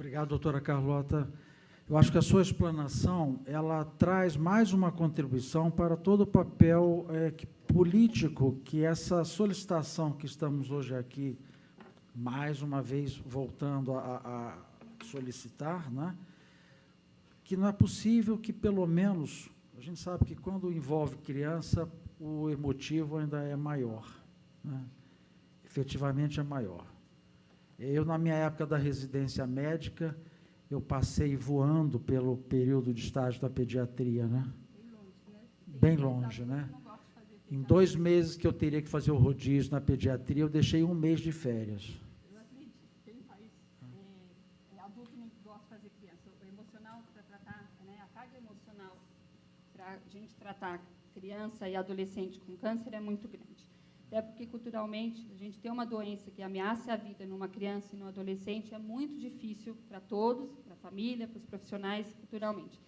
Obrigado, doutora Carlota. Eu acho que a sua explanação ela traz mais uma contribuição para todo o papel político que essa solicitação que estamos hoje aqui, mais uma vez, voltando a solicitar, né? Que não é possível que, pelo menos, a gente sabe que quando envolve criança, o emotivo ainda é maior, né? Efetivamente é maior. Eu, na minha época da residência médica, eu passei voando pelo período de estágio da pediatria, né? Bem longe, né? Em 2 meses que eu teria que fazer o rodízio na pediatria, eu deixei 1 mês de férias. Eu acredito, tem um país, adulto não gosta de fazer criança. O emocional para tratar, né, a carga emocional para a gente tratar criança e adolescente com câncer é muito grande. Até porque, culturalmente, a gente ter uma doença que ameace a vida numa criança e num adolescente é muito difícil para todos, para a família, para os profissionais, culturalmente.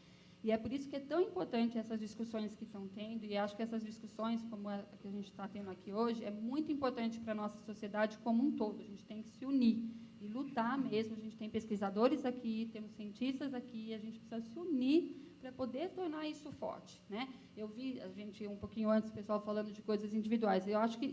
E é por isso que é tão importante essas discussões que estão tendo, e acho que essas discussões, como a que a gente está tendo aqui hoje, é muito importante para a nossa sociedade como um todo. A gente tem que se unir e lutar mesmo. A gente tem pesquisadores aqui, temos cientistas aqui, a gente precisa se unir para poder tornar isso forte, né? Eu vi a gente um pouquinho antes o pessoal falando de coisas individuais. Eu acho que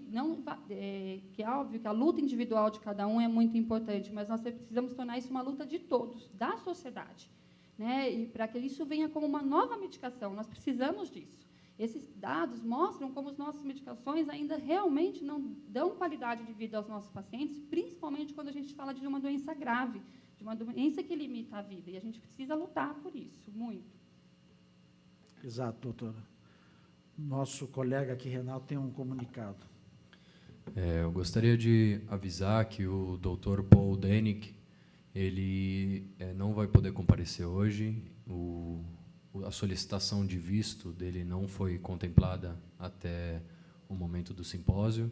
que é óbvio que a luta individual de cada um é muito importante, mas nós precisamos tornar isso uma luta de todos, da sociedade, né? E para que isso venha como uma nova medicação, nós precisamos disso. Esses dados mostram como as nossas medicações ainda realmente não dão qualidade de vida aos nossos pacientes, principalmente quando a gente fala de uma doença grave, de uma doença que limita a vida, e a gente precisa lutar por isso, muito. Exato, doutora. Nosso colega aqui, Renato, tem um comunicado. Eu gostaria de avisar que o Dr. Paul Denick, ele não vai poder comparecer hoje. A solicitação de visto dele não foi contemplada até o momento do simpósio.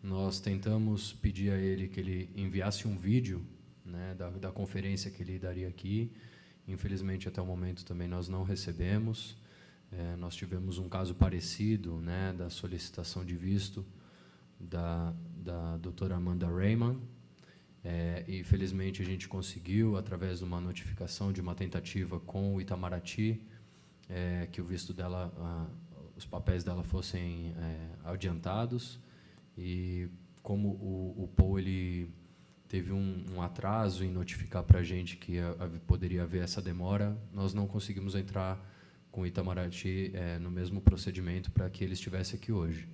Nós tentamos pedir a ele que ele enviasse um vídeo, né, da conferência que ele daria aqui. Infelizmente, até o momento também nós não recebemos. Nós tivemos um caso parecido, né, da solicitação de visto da doutora Amanda Raymond, e felizmente a gente conseguiu, através de uma notificação de uma tentativa com o Itamaraty, que o visto dela, os papéis dela fossem adiantados, e como o Paul ele teve um atraso em notificar para a gente que poderia haver essa demora, nós não conseguimos entrar com o Itamaraty no mesmo procedimento para que ele estivesse aqui hoje.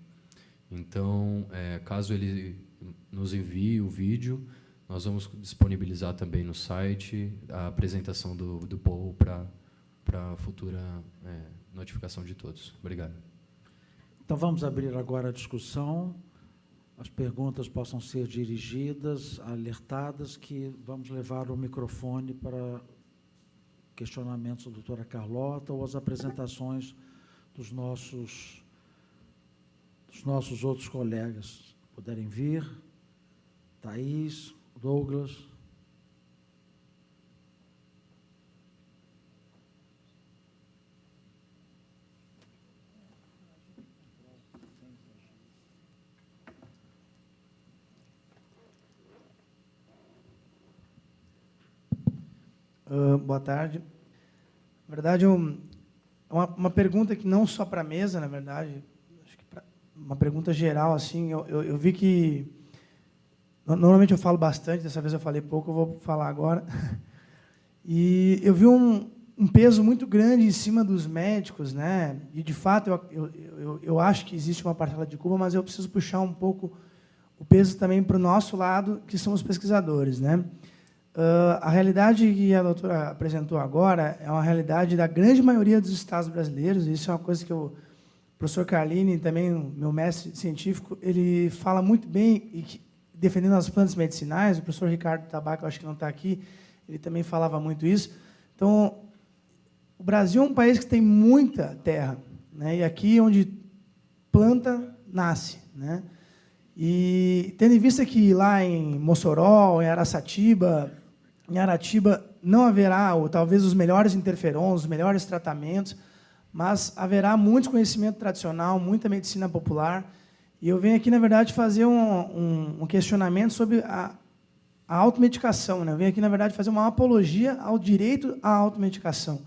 Então, caso ele nos envie o vídeo, nós vamos disponibilizar também no site a apresentação do Paul para futura notificação de todos. Obrigado. Então, vamos abrir agora a discussão. As perguntas possam ser dirigidas, alertadas, que vamos levar o microfone para questionamentos da doutora Carlota ou as apresentações dos nossos outros colegas. Puderem vir. Thaís, Douglas. Boa tarde. Na verdade, uma pergunta que não só para a mesa, na verdade, acho que uma pergunta geral, assim, eu vi que, normalmente eu falo bastante, dessa vez eu falei pouco, eu vou falar agora, e eu vi um peso muito grande em cima dos médicos, né? E, de fato, eu acho que existe uma parcela de culpa, mas eu preciso puxar um pouco o peso também para o nosso lado, que são os pesquisadores, né? A realidade que a doutora apresentou agora é uma realidade da grande maioria dos estados brasileiros, e isso é uma coisa que o professor Carlini, também meu mestre científico, ele fala muito bem, e que, defendendo as plantas medicinais, o professor Ricardo Tabaco, acho que não está aqui, ele também falava muito isso. Então, o Brasil é um país que tem muita terra, né? E aqui é onde planta nasce, né? E tendo em vista que lá em Mossoró, em Araçatiba, em Aratiba, não haverá, ou talvez, os melhores interferons, os melhores tratamentos, mas haverá muito conhecimento tradicional, muita medicina popular. E eu venho aqui, na verdade, fazer um questionamento sobre a a automedicação, né? Eu venho aqui, na verdade, fazer uma apologia ao direito à automedicação.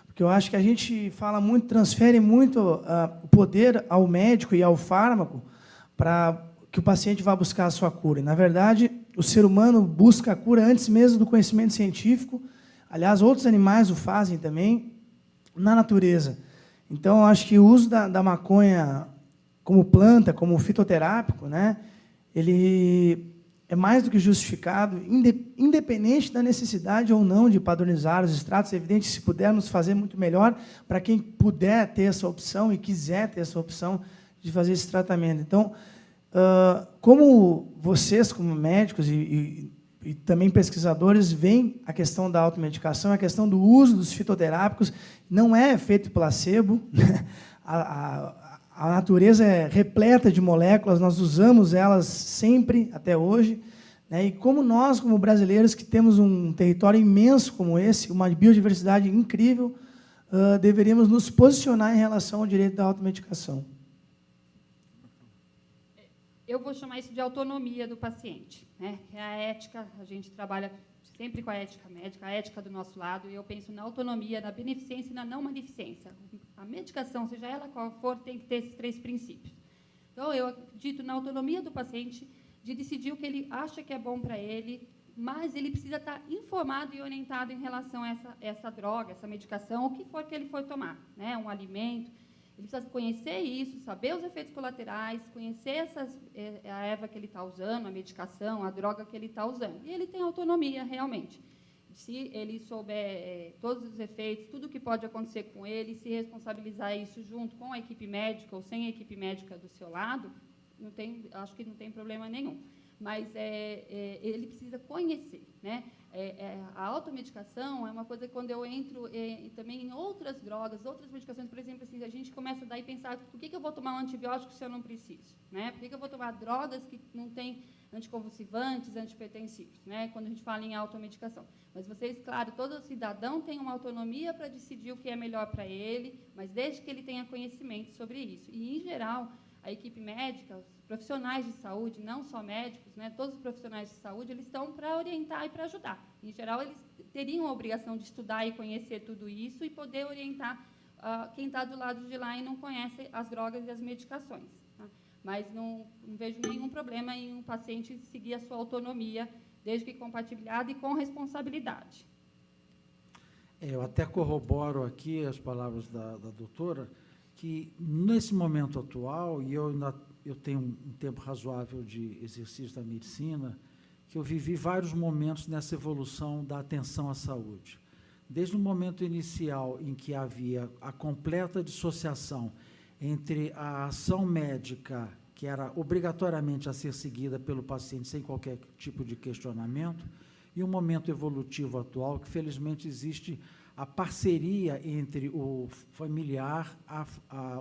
Porque eu acho que a gente fala muito, transfere muito o poder ao médico e ao fármaco para que o paciente vá buscar a sua cura. E, na verdade, o ser humano busca a cura antes mesmo do conhecimento científico. Aliás, outros animais o fazem também na natureza. Então, eu acho que o uso da maconha como planta, como fitoterápico, né, ele é mais do que justificado, independente da necessidade ou não de padronizar os extratos. É evidente que, se pudermos fazer, muito melhor para quem puder ter essa opção e quiser ter essa opção de fazer esse tratamento. Então, como vocês, como médicos e também pesquisadores, veem a questão da automedicação, a questão do uso dos fitoterápicos, não é efeito placebo, né? A natureza é repleta de moléculas, nós usamos elas sempre, até hoje, né? E como nós, como brasileiros, que temos um território imenso como esse, uma biodiversidade incrível, deveríamos nos posicionar em relação ao direito da automedicação. Eu vou chamar isso de autonomia do paciente, né? É a ética, a gente trabalha sempre com a ética médica, a ética do nosso lado, e eu penso na autonomia, na beneficência e na não maleficência. A medicação, seja ela qual for, tem que ter esses 3 princípios. Então, eu acredito na autonomia do paciente de decidir o que ele acha que é bom para ele, mas ele precisa estar informado e orientado em relação a essa droga, essa medicação, o que for que ele for tomar, né? Um alimento. Ele precisa conhecer isso, saber os efeitos colaterais, conhecer a erva que ele está usando, a medicação, a droga que ele está usando. E ele tem autonomia, realmente. Se ele souber todos os efeitos, tudo o que pode acontecer com ele, se responsabilizar isso junto com a equipe médica ou sem a equipe médica do seu lado, acho que não tem problema nenhum. Mas ele precisa conhecer, né? A automedicação é uma coisa que, quando eu entro também em outras drogas, outras medicações, por exemplo, assim, a gente começa daí a pensar: por que eu vou tomar um antibiótico se eu não preciso? Né? Por que eu vou tomar drogas que não têm anticonvulsivantes, antihipertensivos, né? Quando a gente fala em automedicação. Mas vocês, claro, todo cidadão tem uma autonomia para decidir o que é melhor para ele, mas desde que ele tenha conhecimento sobre isso. E, em geral, a equipe médica, os profissionais de saúde, não só médicos, né, todos os profissionais de saúde, eles estão para orientar e para ajudar. Em geral, eles teriam a obrigação de estudar e conhecer tudo isso e poder orientar quem está do lado de lá e não conhece as drogas e as medicações. Tá? Mas não vejo nenhum problema em um paciente seguir a sua autonomia, desde que compatibilhada e com responsabilidade. Eu até corroboro aqui as palavras da doutora, que, nesse momento atual, e eu tenho um tempo razoável de exercício da medicina, que eu vivi vários momentos nessa evolução da atenção à saúde. Desde o momento inicial em que havia a completa dissociação entre a ação médica, que era obrigatoriamente a ser seguida pelo paciente sem qualquer tipo de questionamento, e o momento evolutivo atual, que felizmente existe a parceria entre o familiar,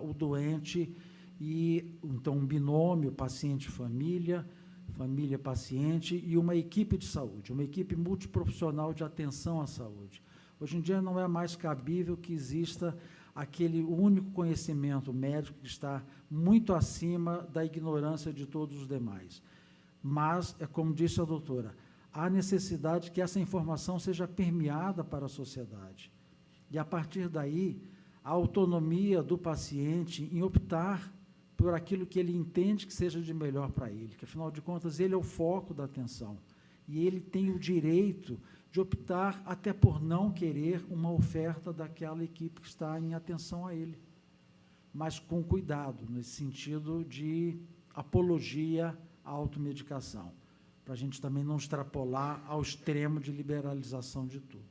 o doente, e então um binômio paciente-família, família-paciente, e uma equipe de saúde, uma equipe multiprofissional de atenção à saúde. Hoje em dia não é mais cabível que exista aquele único conhecimento médico que está muito acima da ignorância de todos os demais. Mas, é como disse a doutora, há necessidade que essa informação seja permeada para a sociedade. E, a partir daí, a autonomia do paciente em optar por aquilo que ele entende que seja de melhor para ele, que, afinal de contas, ele é o foco da atenção. E ele tem o direito de optar até por não querer uma oferta daquela equipe que está em atenção a ele, mas com cuidado, nesse sentido de apologia à automedicação, para a gente também não extrapolar ao extremo de liberalização de tudo.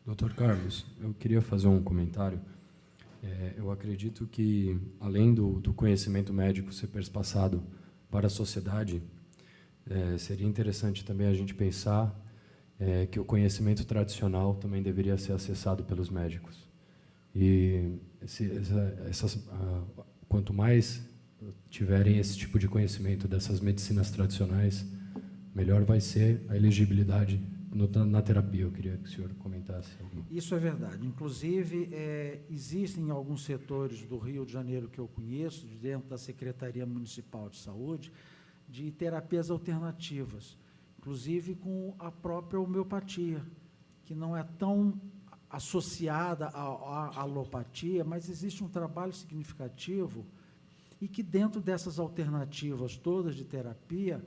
Doutor Carlos, eu queria fazer um comentário. Eu acredito que, além do conhecimento médico ser perpassado para a sociedade, seria interessante também a gente pensar que o conhecimento tradicional também deveria ser acessado pelos médicos. E quanto mais tiverem esse tipo de conhecimento dessas medicinas tradicionais, melhor vai ser a elegibilidade na terapia. Eu queria que o senhor comentasse. Isso é verdade. Inclusive, existem alguns setores do Rio de Janeiro que eu conheço, dentro da Secretaria Municipal de Saúde, de terapias alternativas. inclusive com a própria homeopatia, que não é tão associada à alopatia, mas existe um trabalho significativo e que, dentro dessas alternativas todas de terapia,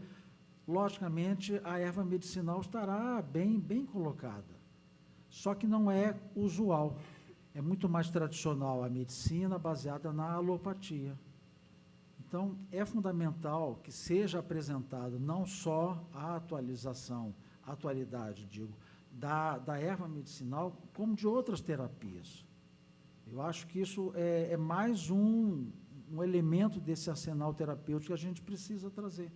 logicamente, a erva medicinal estará bem colocada. Só que não é usual. É muito mais tradicional a medicina baseada na alopatia. Então, é fundamental que seja apresentado não só a atualidade, digo, da erva medicinal, como de outras terapias. Eu acho que isso é mais um elemento desse arsenal terapêutico que a gente precisa trazer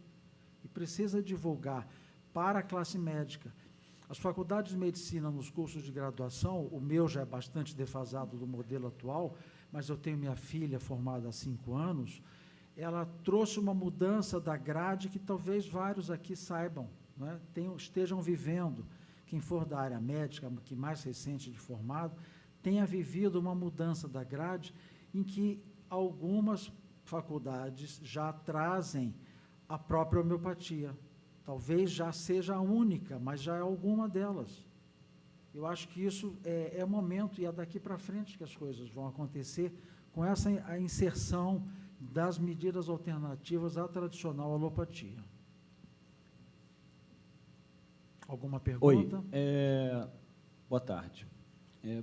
e precisa divulgar para a classe médica. As faculdades de medicina nos cursos de graduação, o meu já é bastante defasado do modelo atual, mas eu tenho minha filha formada há 5 anos, ela trouxe uma mudança da grade que talvez vários aqui saibam, né? Estejam vivendo. Quem for da área médica, que mais recente de formado, tenha vivido uma mudança da grade em que algumas faculdades já trazem a própria homeopatia. Talvez já seja a única, mas já é alguma delas. Eu acho que isso é o momento, e é daqui para frente que as coisas vão acontecer, com essa a inserção das medidas alternativas à tradicional alopatia. Alguma pergunta? Oi, boa tarde.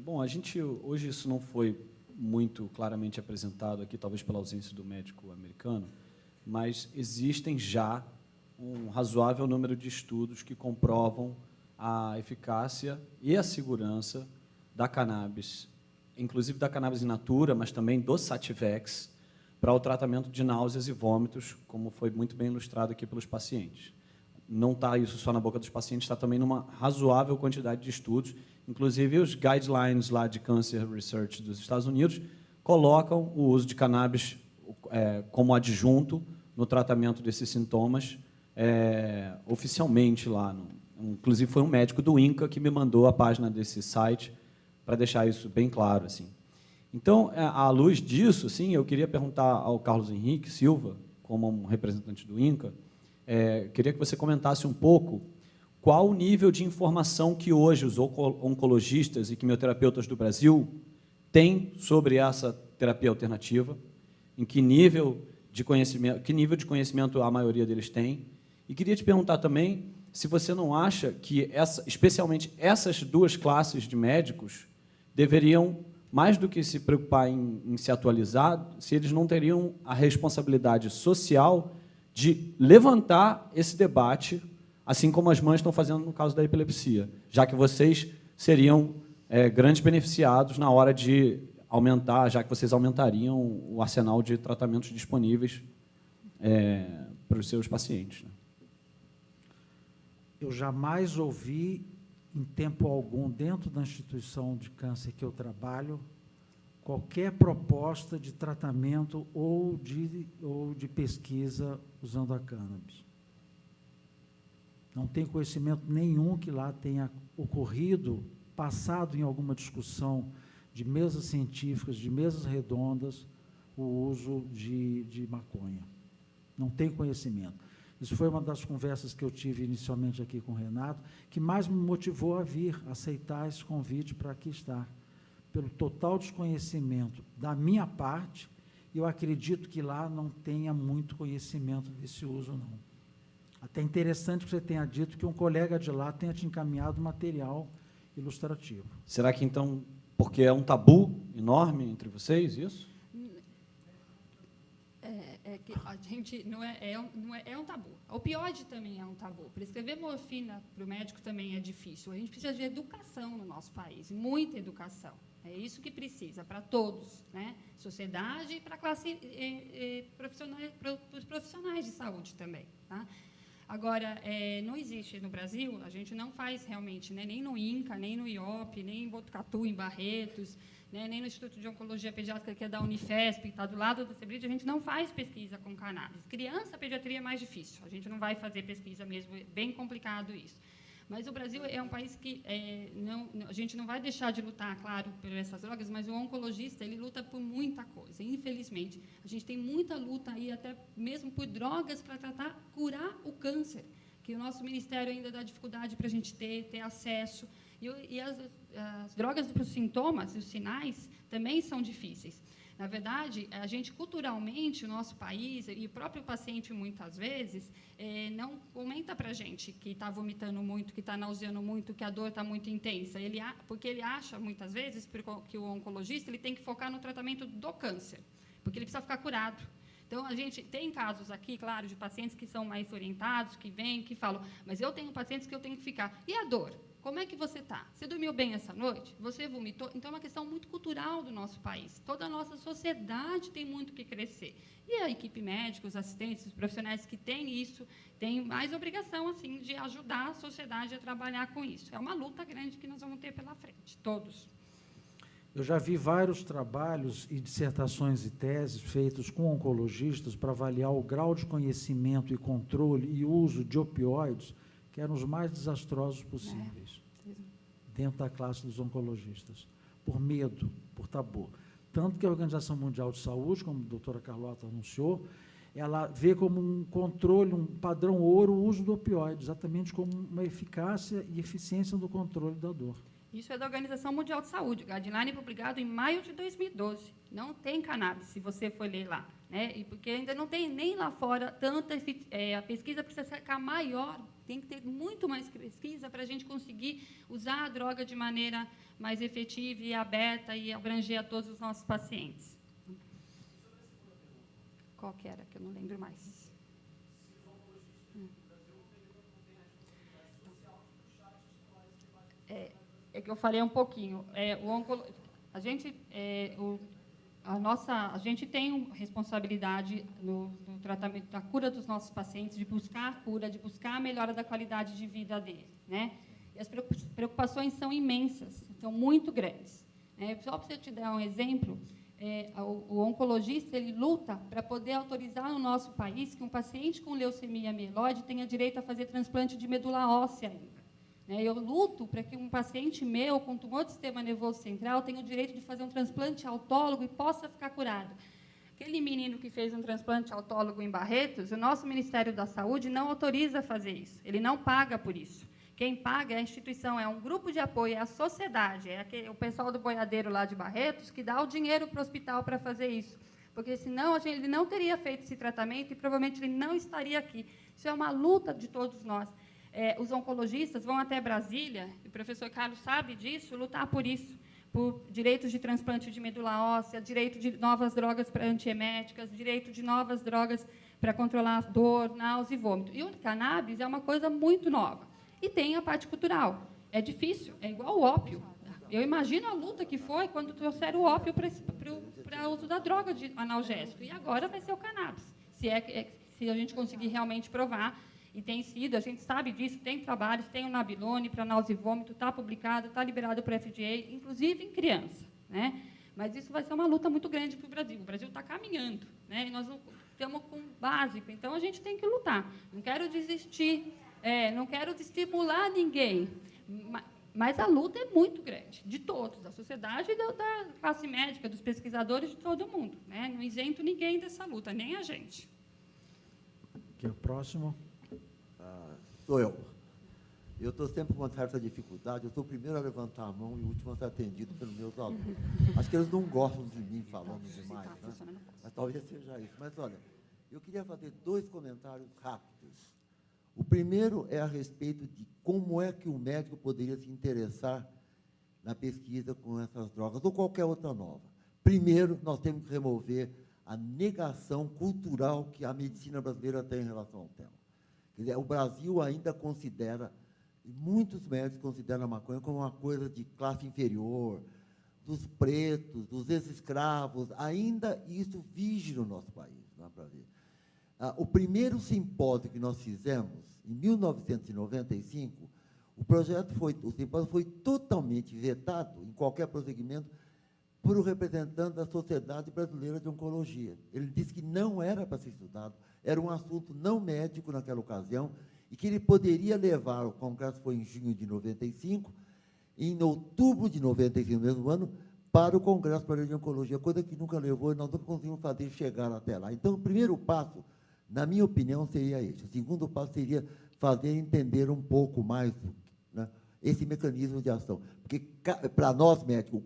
Bom, hoje isso não foi muito claramente apresentado aqui, talvez pela ausência do médico americano, mas existem já um razoável número de estudos que comprovam a eficácia e a segurança da cannabis, inclusive da cannabis in natura, mas também do Sativex, para o tratamento de náuseas e vômitos, como foi muito bem ilustrado aqui pelos pacientes. Não está isso só na boca dos pacientes, está também numa razoável quantidade de estudos, inclusive os guidelines lá de Cancer Research dos Estados Unidos colocam o uso de cannabis como adjunto no tratamento desses sintomas, oficialmente lá. Inclusive, foi um médico do INCA que me mandou a página desse site para deixar isso bem claro, assim. Então, à luz disso, assim, eu queria perguntar ao Carlos Henrique Silva, como um representante do INCA, queria que você comentasse um pouco qual o nível de informação que hoje os oncologistas e quimioterapeutas do Brasil têm sobre essa terapia alternativa, em que nível de conhecimento a maioria deles tem. E queria te perguntar também se você não acha que, especialmente essas duas classes de médicos, deveriam, mais do que se preocupar em se atualizar, se eles não teriam a responsabilidade social de levantar esse debate, assim como as mães estão fazendo no caso da epilepsia, já que vocês seriam grandes beneficiados na hora de aumentar, já que vocês aumentariam o arsenal de tratamentos disponíveis para os seus pacientes, né? Eu jamais ouvi, em tempo algum, dentro da instituição de câncer que eu trabalho, qualquer proposta de tratamento ou de pesquisa usando a cannabis. Não tem conhecimento nenhum que lá tenha ocorrido, passado em alguma discussão de mesas científicas, de mesas redondas, o uso de maconha. Não tem conhecimento. Isso foi uma das conversas que eu tive inicialmente aqui com o Renato, que mais me motivou a vir, a aceitar esse convite para aqui estar. Pelo total desconhecimento da minha parte, eu acredito que lá não tenha muito conhecimento desse uso, não. Até interessante que você tenha dito que um colega de lá tenha te encaminhado material ilustrativo. Será que, então, porque é um tabu enorme entre vocês, isso? Que a gente não é um tabu. A opioide também é um tabu. Prescrever morfina para o médico também é difícil. A gente precisa de educação no nosso país, muita educação. É isso que precisa para todos, né? Sociedade e para a classe para os profissionais de saúde também, tá? Agora, não existe no Brasil, a gente não faz realmente, né, nem no INCA, nem no IOP, nem em Botucatu, em Barretos, né, nem no Instituto de Oncologia Pediátrica, que é da Unifesp, que está do lado do CEBRID, a gente não faz pesquisa com cannabis. Criança, pediatria é mais difícil, a gente não vai fazer pesquisa mesmo, é bem complicado isso. Mas o Brasil é um país que a gente não vai deixar de lutar, claro, por essas drogas, mas o oncologista ele luta por muita coisa. Infelizmente, a gente tem muita luta aí, até mesmo por drogas para curar o câncer, que o nosso ministério ainda dá dificuldade para a gente ter acesso. E as drogas para os sintomas, os sinais, também são difíceis. Na verdade, a gente, culturalmente, o nosso país, e o próprio paciente, muitas vezes, não comenta para a gente que está vomitando muito, que está nauseando muito, que a dor está muito intensa. Porque ele acha, muitas vezes, que o oncologista ele tem que focar no tratamento do câncer, porque ele precisa ficar curado. Então, a gente tem casos aqui, claro, de pacientes que são mais orientados, que vêm, que falam, mas eu tenho pacientes que eu tenho que ficar. E a dor? Como é que você está? Você dormiu bem essa noite? Você vomitou? Então, é uma questão muito cultural do nosso país. Toda a nossa sociedade tem muito que crescer. E a equipe médica, os assistentes, os profissionais que têm isso, têm mais obrigação, assim, de ajudar a sociedade a trabalhar com isso. É uma luta grande que nós vamos ter pela frente, todos. Eu já vi vários trabalhos e dissertações e teses feitos com oncologistas para avaliar o grau de conhecimento e controle e uso de opioides, que eram os mais desastrosos possíveis, dentro da classe dos oncologistas, por medo, por tabu. Tanto que a Organização Mundial de Saúde, como a doutora Carlota anunciou, ela vê como um controle, um padrão ouro, o uso do opioide, exatamente como uma eficácia e eficiência do controle da dor. Isso é da Organização Mundial de Saúde, guideline publicado em maio de 2012. Não tem cannabis, se você for ler lá, né? E porque ainda não tem nem lá fora tanta... a pesquisa precisa ficar maior, tem que ter muito mais pesquisa para a gente conseguir usar a droga de maneira mais efetiva e aberta e abranger a todos os nossos pacientes. Qual que era, que eu não lembro mais? É que eu falei um pouquinho. A gente tem responsabilidade no tratamento da cura dos nossos pacientes, de buscar a cura, de buscar a melhora da qualidade de vida deles, né? E as preocupações são imensas, são muito grandes. Só para você te dar um exemplo, o oncologista ele luta para poder autorizar no nosso país que um paciente com leucemia mieloide tenha direito a fazer transplante de medula óssea ainda. Eu luto para que um paciente meu com tumor do sistema nervoso central tenha o direito de fazer um transplante autólogo e possa ficar curado. Aquele menino que fez um transplante autólogo em Barretos, o nosso Ministério da Saúde não autoriza a fazer isso. Ele não paga por isso. Quem paga é a instituição, é um grupo de apoio, é a sociedade, o pessoal do boiadeiro lá de Barretos que dá o dinheiro para o hospital para fazer isso. Porque, senão, ele não teria feito esse tratamento e, provavelmente, ele não estaria aqui. Isso é uma luta de todos nós. Os oncologistas vão até Brasília, e o professor Carlos sabe disso, lutar por isso, por direitos de transplante de medula óssea, direito de novas drogas para antieméticas, direito de novas drogas para controlar dor, náusea e vômito. E o cannabis é uma coisa muito nova. E tem a parte cultural. É difícil, é igual o ópio. Eu imagino a luta que foi quando trouxeram o ópio para o uso da droga de analgésico. E agora vai ser o cannabis, se a gente conseguir realmente provar. E tem sido, a gente sabe disso, tem trabalhos, tem o Nabilone para náusea e vômito, está publicado, está liberado para a FDA, inclusive em criança, né? Mas isso vai ser uma luta muito grande para o Brasil. O Brasil está caminhando, né? E nós não estamos com básico, então a gente tem que lutar. Não quero desistir, não quero estimular ninguém, mas a luta é muito grande, de todos, da sociedade e da classe médica, dos pesquisadores, de todo mundo, né? Não isento ninguém dessa luta, nem a gente. Aqui é o próximo. Sou eu. Eu estou sempre com uma certa dificuldade, eu sou o primeiro a levantar a mão e o último a ser atendido pelos meus alunos. Acho que eles não gostam de mim falando demais, né? Mas talvez seja isso. Mas, olha, eu queria fazer 2 comentários rápidos. O primeiro é a respeito de como é que o médico poderia se interessar na pesquisa com essas drogas, ou qualquer outra nova. Primeiro, nós temos que remover a negação cultural que a medicina brasileira tem em relação ao tema. Quer dizer, o Brasil ainda considera, e muitos médicos consideram a maconha como uma coisa de classe inferior, dos pretos, dos ex-escravos, ainda isso vige no nosso país, não é para ver. O primeiro simpósio que nós fizemos, em 1995, o simpósio foi totalmente vetado, em qualquer prosseguimento, por um representante da Sociedade Brasileira de Oncologia. Ele disse que não era para ser estudado, era um assunto não médico naquela ocasião, e que ele poderia levar, o congresso foi em junho de 95, e em outubro de 95, no mesmo ano, para o Congresso Brasileiro de Oncologia, coisa que nunca levou, e nós não conseguimos fazer chegar até lá. Então, o primeiro passo, na minha opinião, seria esse. O segundo passo seria fazer entender um pouco mais, né, esse mecanismo de ação. Porque, para nós, médicos,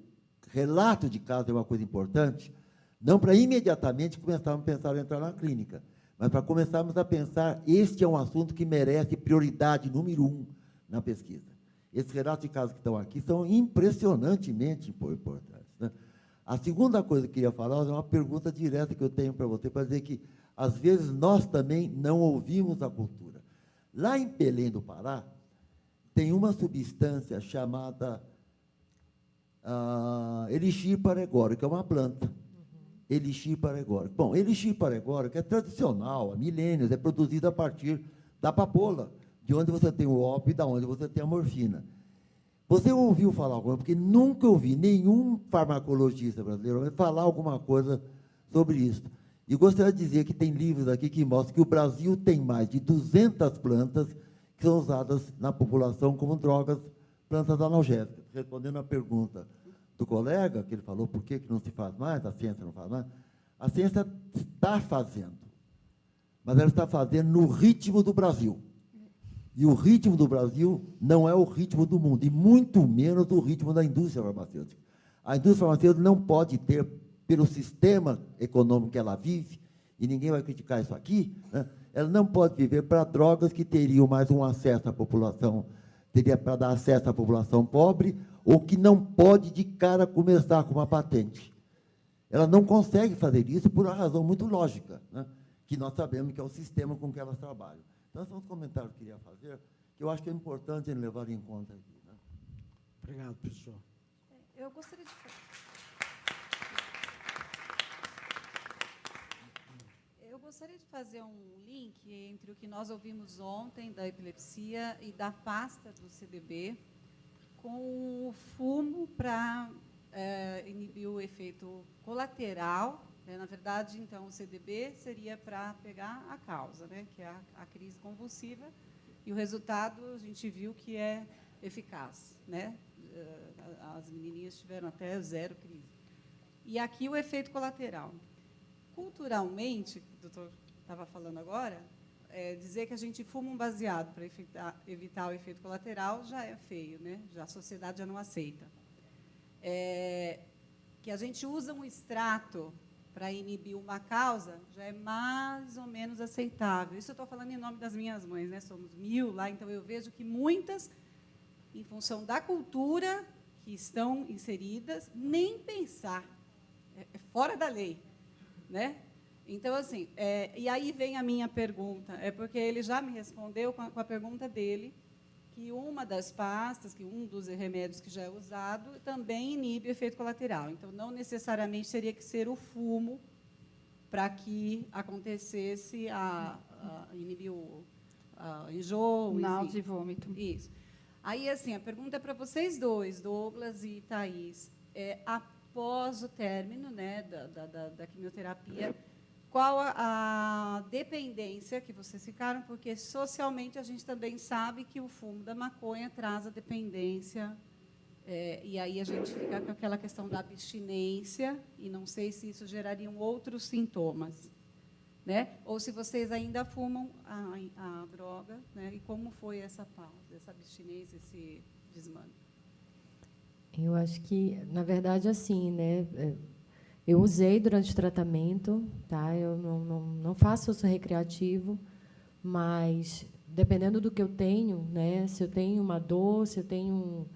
relato de caso é uma coisa importante, não para imediatamente começarmos a pensar em entrar na clínica, mas para começarmos a pensar, este é um assunto que merece prioridade número 1 na pesquisa. Esses relatos de casos que estão aqui são impressionantemente importantes, né? A segunda coisa que eu queria falar é uma pergunta direta que eu tenho para você, para dizer que, às vezes, nós também não ouvimos a cultura. Lá em Belém do Pará, tem uma substância chamada elixir paregórico, que é uma planta. Elixir paregórico. Bom, elixir paregórico é tradicional, há milênios, é produzido a partir da papoula, de onde você tem o ópio e da onde você tem a morfina. Você ouviu falar alguma coisa? Porque nunca ouvi nenhum farmacologista brasileiro falar alguma coisa sobre isso. E gostaria de dizer que tem livros aqui que mostram que o Brasil tem mais de 200 plantas que são usadas na população como drogas, plantas analgésicas. Respondendo à pergunta do colega, que ele falou por que não se faz mais, a ciência não faz mais, a ciência está fazendo, mas ela está fazendo no ritmo do Brasil. E o ritmo do Brasil não é o ritmo do mundo, e muito menos o ritmo da indústria farmacêutica. A indústria farmacêutica não pode ter, pelo sistema econômico que ela vive, e ninguém vai criticar isso aqui, né, ela não pode viver para drogas que teriam mais um acesso à população, teria para dar acesso à população pobre, ou que não pode de cara começar com uma patente. Ela não consegue fazer isso por uma razão muito lógica, né, que nós sabemos que é o sistema com que elas trabalham. Então, são os comentários que eu queria fazer, que eu acho que é importante levar em conta aqui, né? Obrigado, professor. Eu gostaria de... Eu gostaria de fazer um link entre o que nós ouvimos ontem da epilepsia e da pasta do CDB com o fumo para inibir o efeito colateral, né? Na verdade, então, o CDB seria para pegar a causa, né? Que é a crise convulsiva, e o resultado a gente viu que é eficaz, né? As menininhas tiveram até 0 crise. E aqui o efeito colateral. Culturalmente, o doutor estava falando agora, dizer que a gente fuma um baseado para evitar o efeito colateral já é feio, né? Já a sociedade já não aceita. Que a gente usa um extrato para inibir uma causa já é mais ou menos aceitável. Isso eu estou falando em nome das minhas mães, né? Somos 1000 lá, então eu vejo que muitas, em função da cultura que estão inseridas, nem pensar, é fora da lei, né? Então, assim, e aí vem a minha pergunta, porque ele já me respondeu com a pergunta dele, que uma das pastas, que um dos remédios que já é usado, também inibe o efeito colateral. Então, não necessariamente teria que ser o fumo para que acontecesse inibir o enjoo, Náusea e vômito. Isso. Aí, assim, a pergunta é para vocês dois, Douglas e Thaís. Após o término, né, da quimioterapia, qual a dependência que vocês ficaram? Porque, socialmente, a gente também sabe que o fumo da maconha traz a dependência, e aí a gente fica com aquela questão da abstinência, e não sei se isso geraria outros sintomas, né? Ou se vocês ainda fumam a droga, né? E como foi essa pausa, essa abstinência, esse desmame? Eu acho que, na verdade, assim, né? Eu usei durante o tratamento, tá? Eu não faço uso recreativo, mas dependendo do que eu tenho, né? Se eu tenho uma dor, se eu tenho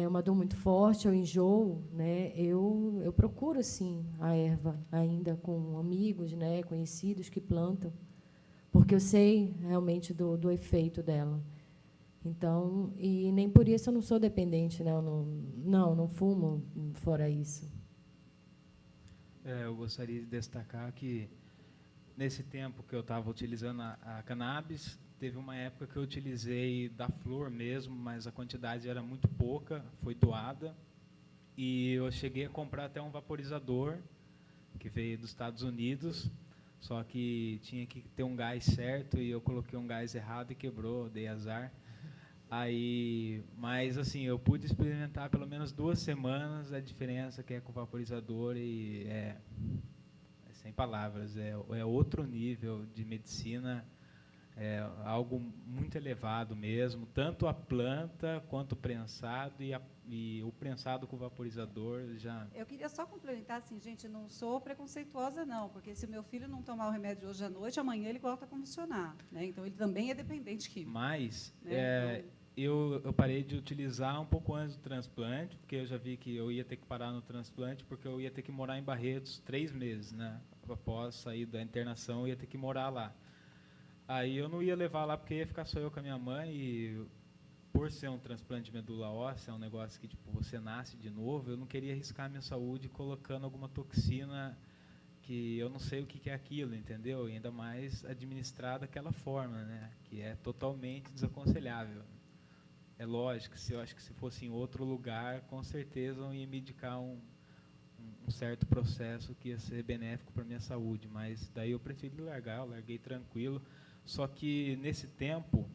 uma dor muito forte, eu enjoo, né? Eu procuro, sim, a erva ainda com amigos, né? Conhecidos que plantam, porque eu sei realmente do efeito dela. Então, e nem por isso eu não sou dependente, né? Eu não fumo fora isso. Eu gostaria de destacar que, nesse tempo que eu estava utilizando a cannabis, teve uma época que eu utilizei da flor mesmo, mas a quantidade era muito pouca, foi doada, e eu cheguei a comprar até um vaporizador, que veio dos Estados Unidos, só que tinha que ter um gás certo, e eu coloquei um gás errado e quebrou, dei azar. Mas assim, eu pude experimentar pelo menos 2 semanas a diferença que é com o vaporizador, e sem palavras, é outro nível de medicina, É algo muito elevado mesmo, tanto a planta quanto o prensado e o prensado com vaporizador já... Eu queria só complementar, assim, gente, não sou preconceituosa, não, porque se o meu filho não tomar o remédio hoje à noite, amanhã ele volta a convulsionar, né? Então, ele também é dependente químico. Mas Né? Então, eu parei de utilizar um pouco antes do transplante, porque eu já vi que eu ia ter que parar no transplante, porque eu ia ter que morar em Barretos 3 meses, né? Após sair da internação, eu ia ter que morar lá. Aí eu não ia levar lá, porque ia ficar só eu com a minha mãe, e por ser um transplante de medula óssea, é um negócio que tipo, você nasce de novo, eu não queria arriscar a minha saúde colocando alguma toxina que eu não sei o que é aquilo, entendeu? E ainda mais administrar daquela forma, né? Que é totalmente desaconselhável. É lógico, eu acho que se fosse em outro lugar, com certeza eu ia me indicar um certo processo que ia ser benéfico para a minha saúde, mas daí eu preferi largar, eu larguei tranquilo. Só que nesse tempo,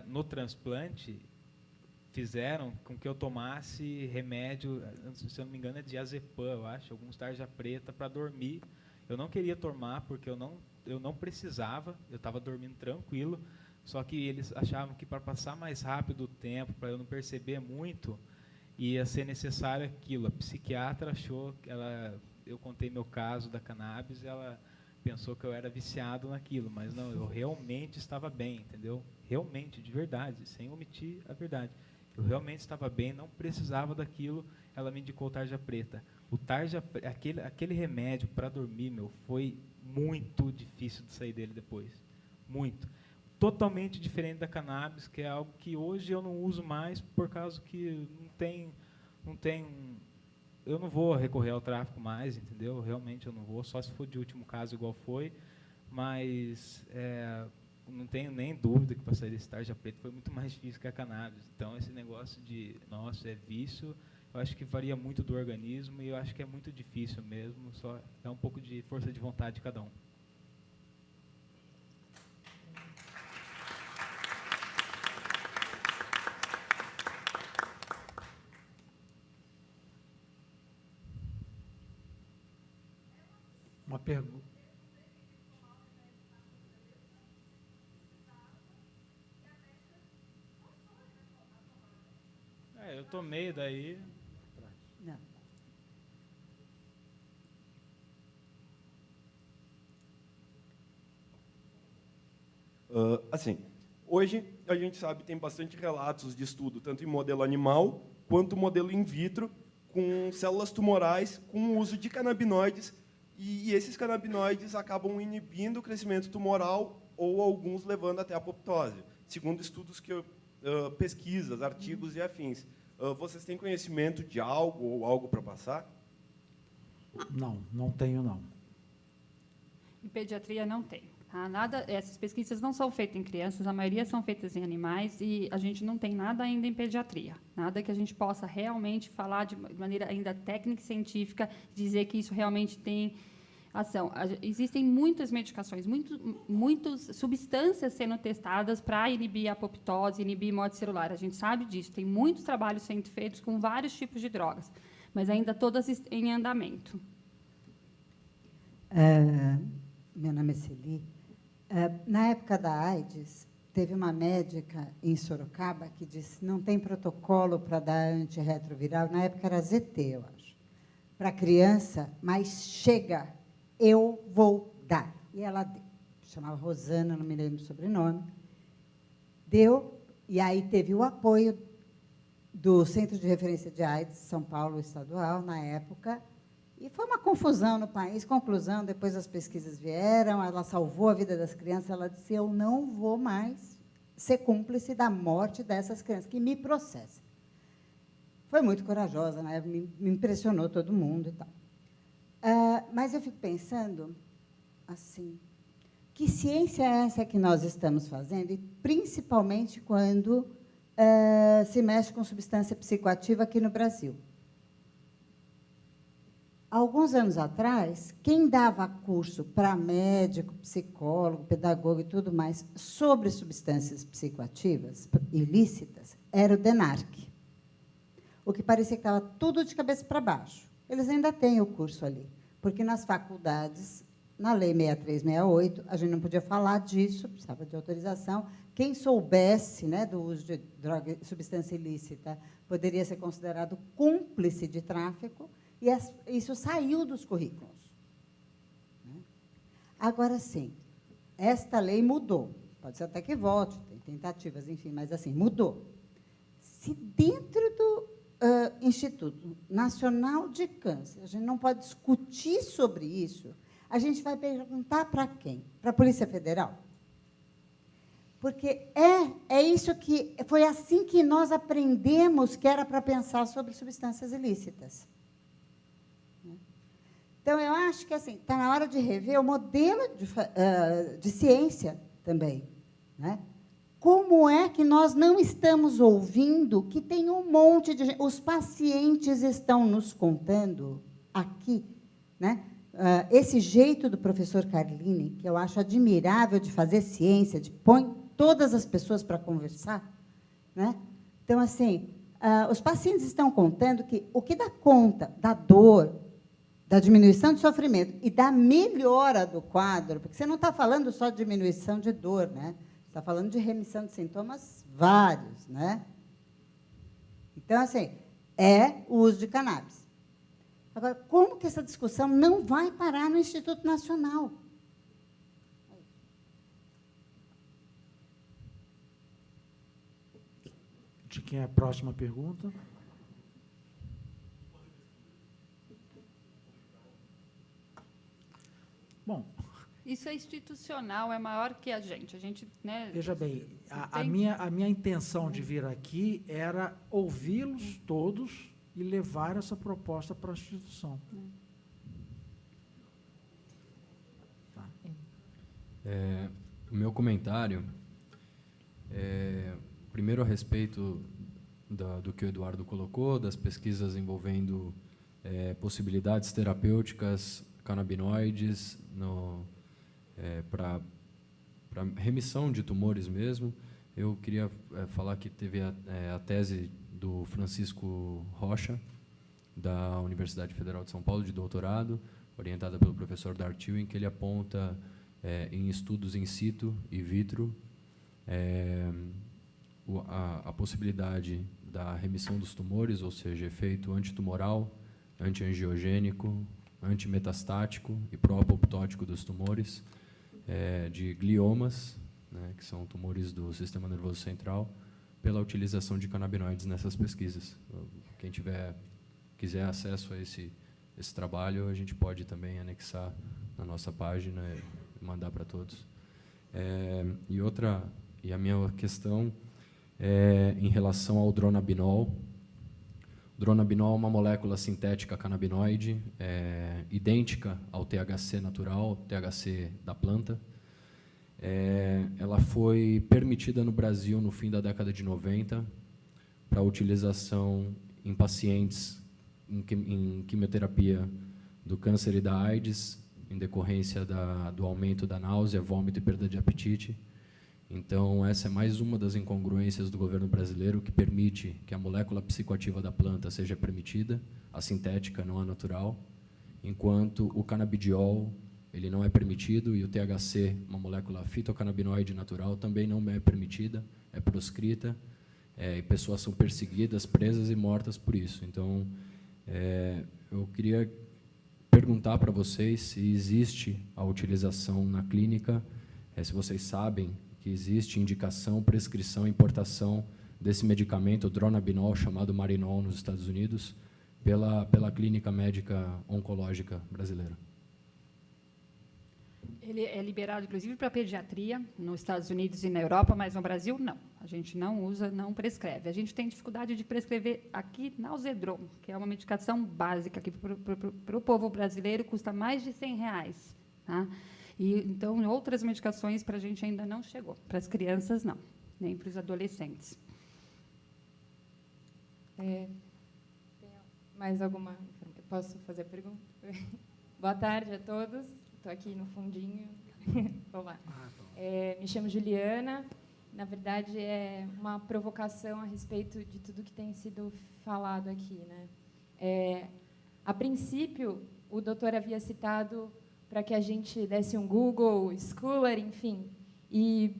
no transplante, fizeram com que eu tomasse remédio, se eu não me engano é diazepam, eu acho, alguns tarja preta para dormir. Eu não queria tomar porque eu não precisava, eu estava dormindo tranquilo, só que eles achavam que para passar mais rápido o tempo, para eu não perceber muito, ia ser necessário aquilo. A psiquiatra achou que eu contei meu caso da cannabis, ela pensou que eu era viciado naquilo, mas não, eu realmente estava bem, entendeu? Realmente, de verdade, sem omitir a verdade. Eu realmente estava bem, não precisava daquilo, ela me indicou o tarja preta. Aquele remédio para dormir, foi muito difícil de sair dele depois. Muito. Totalmente diferente da cannabis, que é algo que hoje eu não uso mais, por causa que não tem eu não vou recorrer ao tráfico mais, entendeu? Realmente eu não vou, só se for de último caso igual foi, mas não tenho nem dúvida que para sair desse tarja preta foi muito mais difícil que a cannabis. Então, esse negócio de, nossa, é vício, eu acho que varia muito do organismo e eu acho que é muito difícil mesmo, só é um pouco de força de vontade de cada um. Uma pergunta. Eu tomei daí. não. Assim, hoje a gente sabe tem bastante relatos de estudo, tanto em modelo animal quanto modelo in vitro, com células tumorais com o uso de canabinoides, e esses canabinoides acabam inibindo o crescimento tumoral ou alguns levando até a apoptose, segundo estudos pesquisas, artigos e afins. Vocês têm conhecimento de algo ou algo para passar? Não tenho, não. Em pediatria não tem. Tá? Essas pesquisas não são feitas em crianças, a maioria são feitas em animais e a gente não tem nada ainda em pediatria. Nada que a gente possa realmente falar de maneira ainda técnica e científica, dizer que isso realmente tem ação. Existem muitas medicações, muitas substâncias sendo testadas para inibir a apoptose, inibir morte celular. A gente sabe disso. Tem muitos trabalhos sendo feitos com vários tipos de drogas, mas ainda todas em andamento. Meu nome é Celi. Na época da AIDS, teve uma médica em Sorocaba que disse não tem protocolo para dar antirretroviral. Na época era ZT, eu acho, para criança, mas chega, eu vou dar. E ela deu. Chamava Rosana, não me lembro o sobrenome. Deu, e aí teve o apoio do Centro de Referência de AIDS, São Paulo Estadual, na época, e foi uma confusão no país. Conclusão, depois as pesquisas vieram, ela salvou a vida das crianças, ela disse, eu não vou mais ser cúmplice da morte dessas crianças, que me processem. Foi muito corajosa, né? Me impressionou todo mundo e tal. Mas eu fico pensando, assim, que ciência é essa que nós estamos fazendo, e principalmente quando se mexe com substância psicoativa aqui no Brasil. Alguns anos atrás, quem dava curso para médico, psicólogo, pedagogo e tudo mais sobre substâncias psicoativas ilícitas era o DENARC. O que parecia que estava tudo de cabeça para baixo. Eles ainda têm o curso ali, porque nas faculdades na Lei 6368, a gente não podia falar disso, precisava de autorização. Quem soubesse, né, do uso de droga, substância ilícita, poderia ser considerado cúmplice de tráfico, e isso saiu dos currículos. Agora, sim, esta lei mudou. Pode ser até que volte, tem tentativas, enfim, mas, assim, mudou. Se dentro do Instituto Nacional de Câncer a gente não pode discutir sobre isso, a gente vai perguntar para quem? Para a Polícia Federal? Porque é isso que... Foi assim que nós aprendemos que era para pensar sobre substâncias ilícitas. Então, eu acho que assim, está na hora de rever o modelo de ciência também. Né? Como é que nós não estamos ouvindo que tem um monte de gente... Os pacientes estão nos contando aqui, né? Esse jeito do professor Carlini, que eu acho admirável de fazer ciência, de põe todas as pessoas para conversar. Né? Então, assim, os pacientes estão contando que o que dá conta da dor, da diminuição de sofrimento e da melhora do quadro, porque você não está falando só de diminuição de dor, né? Você está falando de remissão de sintomas vários, né? Então, assim, é o uso de cannabis. Agora, como que essa discussão não vai parar no Instituto Nacional? De quem é a próxima pergunta? Bom, Isso é institucional, é maior que a gente. Né, veja bem, a minha intenção de vir aqui era ouvi-los todos e levar essa proposta para a instituição. Tá. O meu comentário primeiro a respeito do que o Eduardo colocou, das pesquisas envolvendo possibilidades terapêuticas canabinoides para remissão de tumores mesmo. Eu queria falar que teve a tese do Francisco Rocha, da Universidade Federal de São Paulo, de doutorado, orientada pelo professor Dartil, em que ele aponta, em estudos in situ e vitro, a possibilidade da remissão dos tumores, ou seja, efeito antitumoral, antiangiogênico, antimetastático e pró-apoptótico dos tumores, de gliomas, né, que são tumores do sistema nervoso central, pela utilização de canabinoides nessas pesquisas. Quem quiser acesso a esse trabalho, a gente pode também anexar na nossa página e mandar para todos. E a minha questão é em relação ao dronabinol. O dronabinol é uma molécula sintética canabinoide, idêntica ao THC natural, THC da planta. Ela foi permitida no Brasil no fim da década de 90 para utilização em pacientes em quimioterapia do câncer e da AIDS, em decorrência do aumento da náusea, vômito e perda de apetite. Então, essa é mais uma das incongruências do governo brasileiro, que permite que a molécula psicoativa da planta seja permitida, a sintética, não a natural, enquanto o canabidiol ele não é permitido, e o THC, uma molécula fitocannabinoide natural, também não é permitida, é proscrita, e pessoas são perseguidas, presas e mortas por isso. Então, eu queria perguntar para vocês se existe a utilização na clínica, se vocês sabem que existe indicação, prescrição, importação desse medicamento, o dronabinol, chamado Marinol, nos Estados Unidos, pela clínica médica oncológica brasileira. Ele é liberado, inclusive, para pediatria, nos Estados Unidos e na Europa, mas no Brasil, não. A gente não usa, não prescreve. A gente tem dificuldade de prescrever aqui Nalzedron, que é uma medicação básica, que para o povo brasileiro custa mais de R$100. Tá? Então, outras medicações para a gente ainda não chegou. Para as crianças, não. Nem para os adolescentes. Tem mais alguma... Posso fazer a pergunta? Boa tarde a todos. Estou aqui no fundinho. Vamos lá. Me chamo Juliana. Na verdade, é uma provocação a respeito de tudo que tem sido falado aqui. Né? A princípio, o doutor havia citado para que a gente desse um Google, Scholar, enfim. E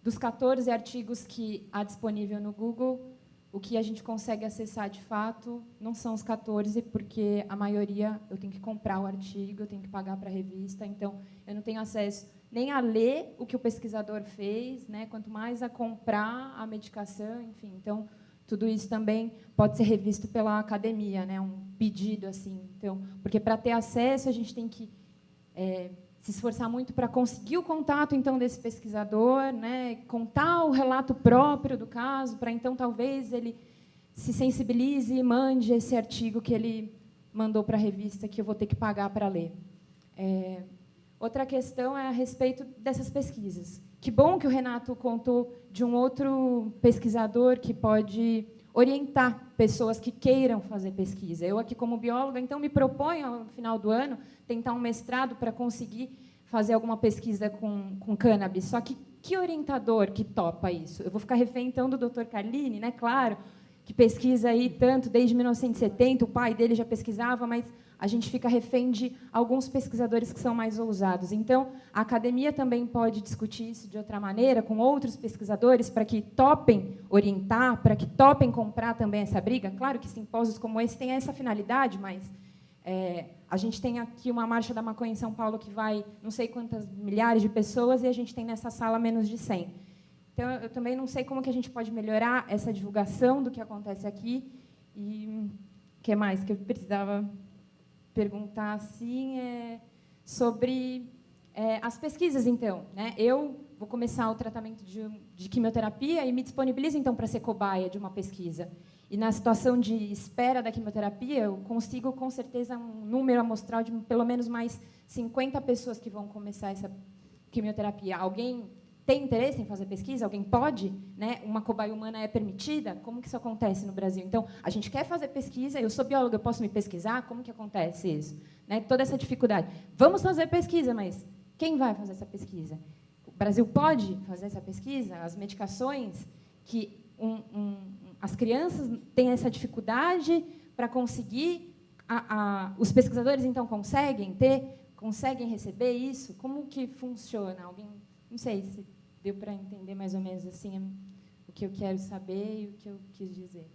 dos 14 artigos que há disponível no Google, o que a gente consegue acessar de fato não são os 14, porque a maioria eu tenho que comprar o artigo, eu tenho que pagar para a revista, então eu não tenho acesso nem a ler o que o pesquisador fez, né, quanto mais a comprar a medicação, enfim. Então, tudo isso também pode ser revisto pela academia, né, um pedido assim. Então, porque para ter acesso a gente tem que se esforçar muito para conseguir o contato então desse pesquisador, né, contar o relato próprio do caso, para então talvez ele se sensibilize e mande esse artigo que ele mandou para a revista que eu vou ter que pagar para ler. Outra questão é a respeito dessas pesquisas. Que bom que o Renato contou de um outro pesquisador que pode orientar pessoas que queiram fazer pesquisa. Eu aqui, como bióloga, então me proponho, no final do ano, tentar um mestrado para conseguir fazer alguma pesquisa com cannabis. Só que orientador que topa isso? Eu vou ficar refém, então, do Dr. Carlini, né? Claro, que pesquisa aí tanto desde 1970, o pai dele já pesquisava, mas a gente fica refém de alguns pesquisadores que são mais ousados. Então, a academia também pode discutir isso de outra maneira, com outros pesquisadores, para que topem orientar, para que topem comprar também essa briga. Claro que simpósios como esse têm essa finalidade, mas a gente tem aqui uma Marcha da Maconha em São Paulo que vai não sei quantas milhares de pessoas e a gente tem nessa sala menos de 100. Então, eu também não sei como que a gente pode melhorar essa divulgação do que acontece aqui. E o que mais que eu precisava perguntar assim sobre as pesquisas, então, né? Eu vou começar o tratamento de quimioterapia e me disponibilizo, então, para ser cobaia de uma pesquisa. E, na situação de espera da quimioterapia, eu consigo, com certeza, um número amostral de pelo menos mais 50 pessoas que vão começar essa quimioterapia. Alguém tem interesse em fazer pesquisa? Alguém pode? Né? Uma cobaia humana é permitida? Como que isso acontece no Brasil? Então, a gente quer fazer pesquisa, eu sou bióloga, eu posso me pesquisar? Como que acontece isso? Né? Toda essa dificuldade. Vamos fazer pesquisa, mas quem vai fazer essa pesquisa? O Brasil pode fazer essa pesquisa? As medicações que as crianças têm essa dificuldade para conseguir, os pesquisadores, então, conseguem receber isso? Como que funciona? Alguém... Não sei se deu para entender mais ou menos assim o que eu quero saber e o que eu quis dizer.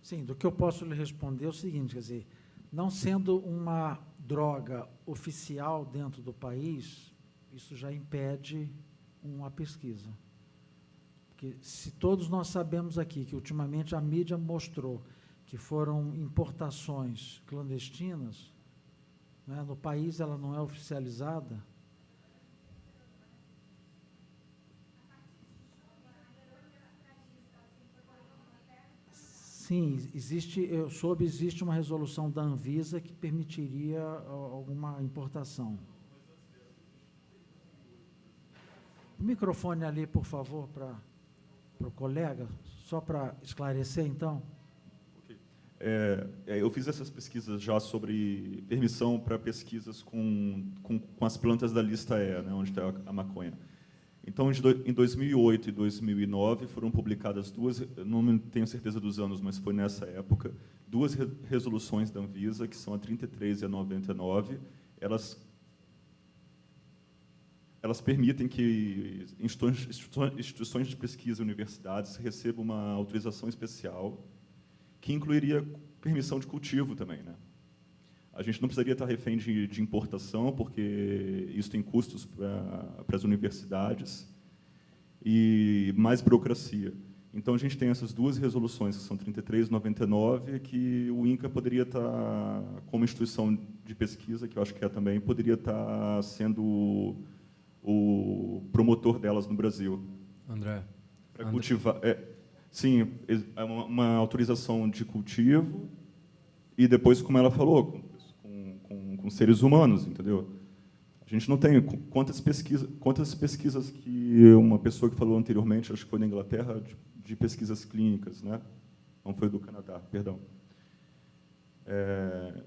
Sim, do que eu posso lhe responder é o seguinte, quer dizer, não sendo uma droga oficial dentro do país, isso já impede uma pesquisa. Porque se todos nós sabemos aqui que ultimamente a mídia mostrou que foram importações clandestinas, né, no país ela não é oficializada. Sim, existe uma resolução da Anvisa que permitiria alguma importação. O microfone ali, por favor, para o colega, só para esclarecer, então. Eu fiz essas pesquisas já sobre permissão para pesquisas com as plantas da lista E, né, onde está a maconha. Então, em 2008 e 2009, foram publicadas duas, não tenho certeza dos anos, mas foi nessa época, duas resoluções da Anvisa, que são a 33 e a 99. Elas permitem que instituições de pesquisa e universidades recebam uma autorização especial, que incluiria permissão de cultivo também, né? A gente não precisaria estar refém de importação, porque isso tem custos para as universidades e mais burocracia. Então, a gente tem essas duas resoluções, que são 33 e 99, que o INCA poderia estar, como instituição de pesquisa, que eu acho que também, poderia estar sendo o promotor delas no Brasil. André. Para cultivar. Sim, é uma autorização de cultivo e depois, como ela falou, com seres humanos, entendeu? A gente não tem quantas pesquisas que uma pessoa que falou anteriormente, acho que foi na Inglaterra, de pesquisas clínicas, né? Não foi do Canadá, perdão.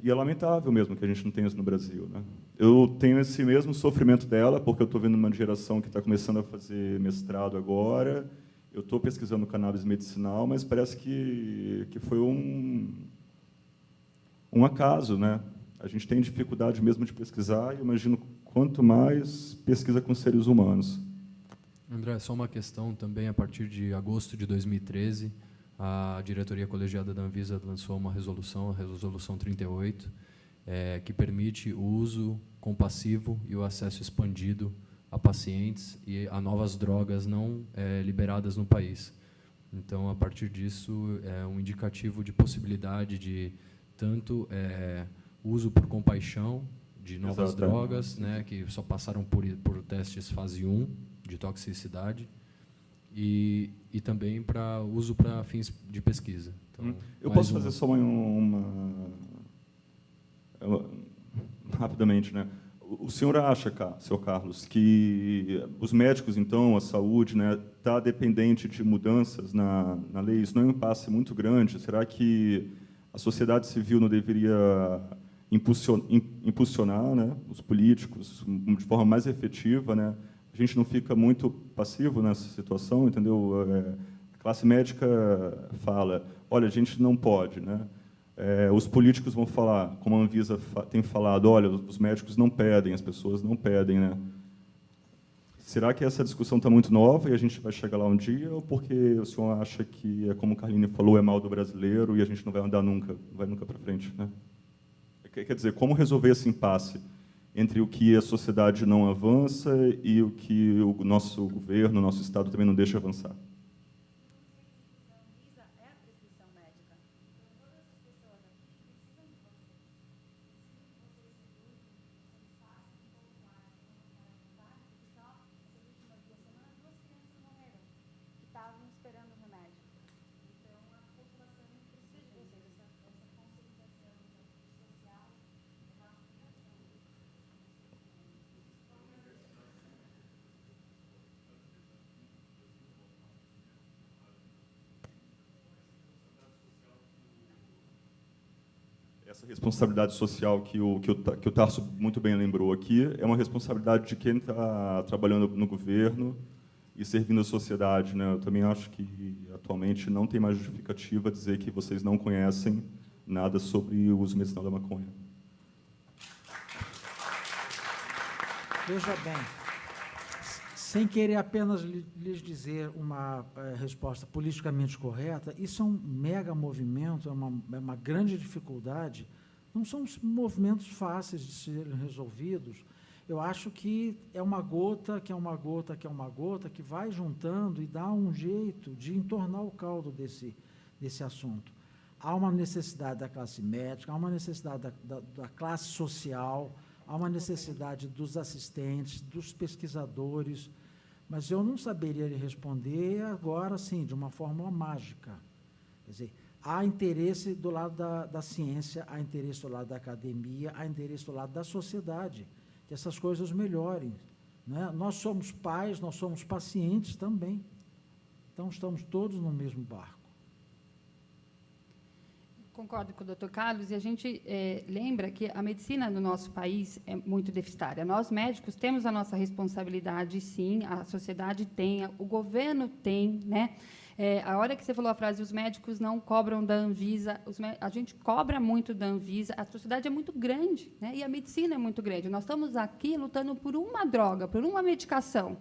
E é lamentável mesmo que a gente não tenha isso no Brasil, né? Eu tenho esse mesmo sofrimento dela, porque eu estou vendo uma geração que está começando a fazer mestrado agora. Eu estou pesquisando cannabis medicinal, mas parece que foi um acaso, né? A gente tem dificuldade mesmo de pesquisar, e eu imagino quanto mais pesquisa com seres humanos. André, só uma questão também. A partir de agosto de 2013, a diretoria colegiada da Anvisa lançou uma resolução, a Resolução 38, que permite o uso compassivo e o acesso expandido a pacientes e a novas drogas não liberadas no país. Então, a partir disso, é um indicativo de possibilidade de tanto uso por compaixão de novas drogas, né, que só passaram por testes fase 1 de toxicidade, e também para uso para fins de pesquisa. Então, eu posso fazer só rapidamente, né? O senhor acha, seu Carlos, que os médicos, então, a saúde, né, está dependente de mudanças na lei? Isso não é um impasse muito grande? Será que a sociedade civil não deveria impulsionar, né, os políticos de forma mais efetiva, né? A gente não fica muito passivo nessa situação, entendeu? A classe médica fala, olha, a gente não pode, né? Os políticos vão falar, como a Anvisa tem falado, olha, os médicos não pedem, as pessoas não pedem, né? Será que essa discussão está muito nova e a gente vai chegar lá um dia, ou porque o senhor acha que, como o Carline falou, é mal do brasileiro e a gente não vai andar nunca, não vai nunca para frente, né? Quer dizer, como resolver esse impasse entre o que a sociedade não avança e o que o nosso governo, o nosso Estado também não deixa avançar? Essa responsabilidade social que o Tarso muito bem lembrou aqui é uma responsabilidade de quem está trabalhando no governo e servindo a sociedade, né? Eu também acho que, atualmente, não tem mais justificativa dizer que vocês não conhecem nada sobre o uso medicinal da maconha. Veja bem, sem querer apenas lhes dizer uma resposta politicamente correta, isso é um mega movimento, é uma grande dificuldade. Não são movimentos fáceis de serem resolvidos. Eu acho que é uma gota, que é uma gota, que é uma gota, que vai juntando e dá um jeito de entornar o caldo desse assunto. Há uma necessidade da classe médica, há uma necessidade da classe social, há uma necessidade dos assistentes, dos pesquisadores, mas eu não saberia lhe responder agora, assim, de uma forma mágica. Quer dizer, há interesse do lado da ciência, há interesse do lado da academia, há interesse do lado da sociedade, que essas coisas melhorem, né? Nós somos pais, nós somos pacientes também. Então, estamos todos no mesmo barco. Concordo com o Dr. Carlos, e a gente lembra que a medicina no nosso país é muito deficitária. Nós, médicos, temos a nossa responsabilidade, sim, a sociedade tem, o governo tem, né? A hora que você falou a frase, os médicos não cobram da Anvisa, a gente cobra muito da Anvisa, a sociedade é muito grande, né? E a medicina é muito grande. Nós estamos aqui lutando por uma droga, por uma medicação.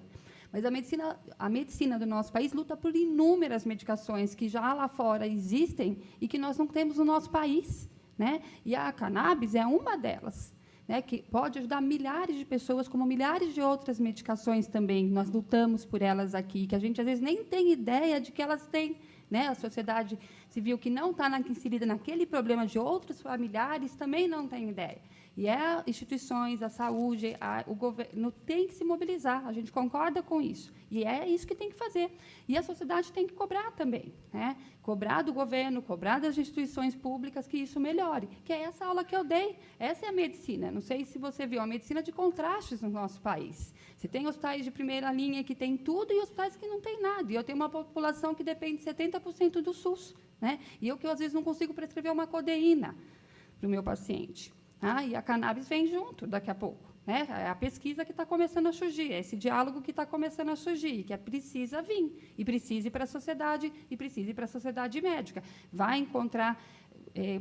Mas a medicina do nosso país luta por inúmeras medicações que já lá fora existem e que nós não temos no nosso país, né? E a cannabis é uma delas, né? Que pode ajudar milhares de pessoas, como milhares de outras medicações também. Nós lutamos por elas aqui, que a gente, às vezes, nem tem ideia de que elas têm, né? A sociedade civil que não está inserida naquele problema de outros familiares também não tem ideia. E as instituições, a saúde, o governo tem que se mobilizar, a gente concorda com isso. E é isso que tem que fazer. E a sociedade tem que cobrar também, né? Cobrar do governo, cobrar das instituições públicas que isso melhore. Que é essa aula que eu dei. Essa é a medicina. Não sei se você viu, a medicina de contrastes no nosso país. Você tem hospitais de primeira linha que tem tudo e hospitais que não tem nada. E eu tenho uma população que depende de 70% do SUS, né? E eu que, às vezes, não consigo prescrever uma codeína para o meu paciente. E a cannabis vem junto daqui a pouco, né? É a pesquisa que está começando a surgir, é esse diálogo que está começando a surgir, que precisa vir, e precisa ir para a sociedade, e precisa ir para a sociedade médica. Vai encontrar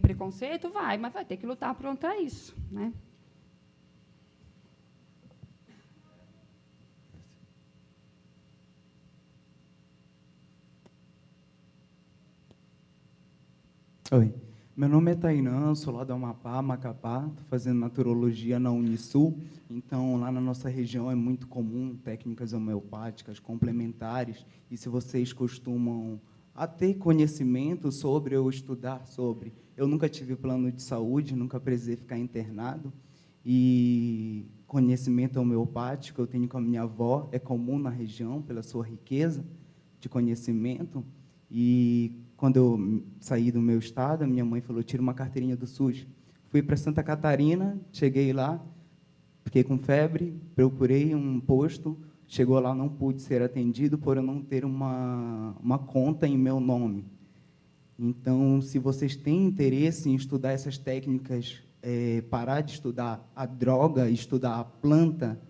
preconceito? Vai, mas vai ter que lutar contra isso, né? Oi, meu nome é Tainã, sou lá do Amapá, Macapá, estou fazendo naturologia na Unisul, então lá na nossa região é muito comum técnicas homeopáticas complementares, e se vocês costumam a ter conhecimento sobre ou estudar sobre, eu nunca tive plano de saúde, nunca precisei ficar internado, e conhecimento homeopático eu tenho com a minha avó, é comum na região pela sua riqueza de conhecimento, e quando eu saí do meu estado, a minha mãe falou, tira uma carteirinha do SUS. Fui para Santa Catarina, cheguei lá, fiquei com febre, procurei um posto, chegou lá, não pude ser atendido por eu não ter uma conta em meu nome. Então, se vocês têm interesse em estudar essas técnicas, parar de estudar a droga, estudar a planta,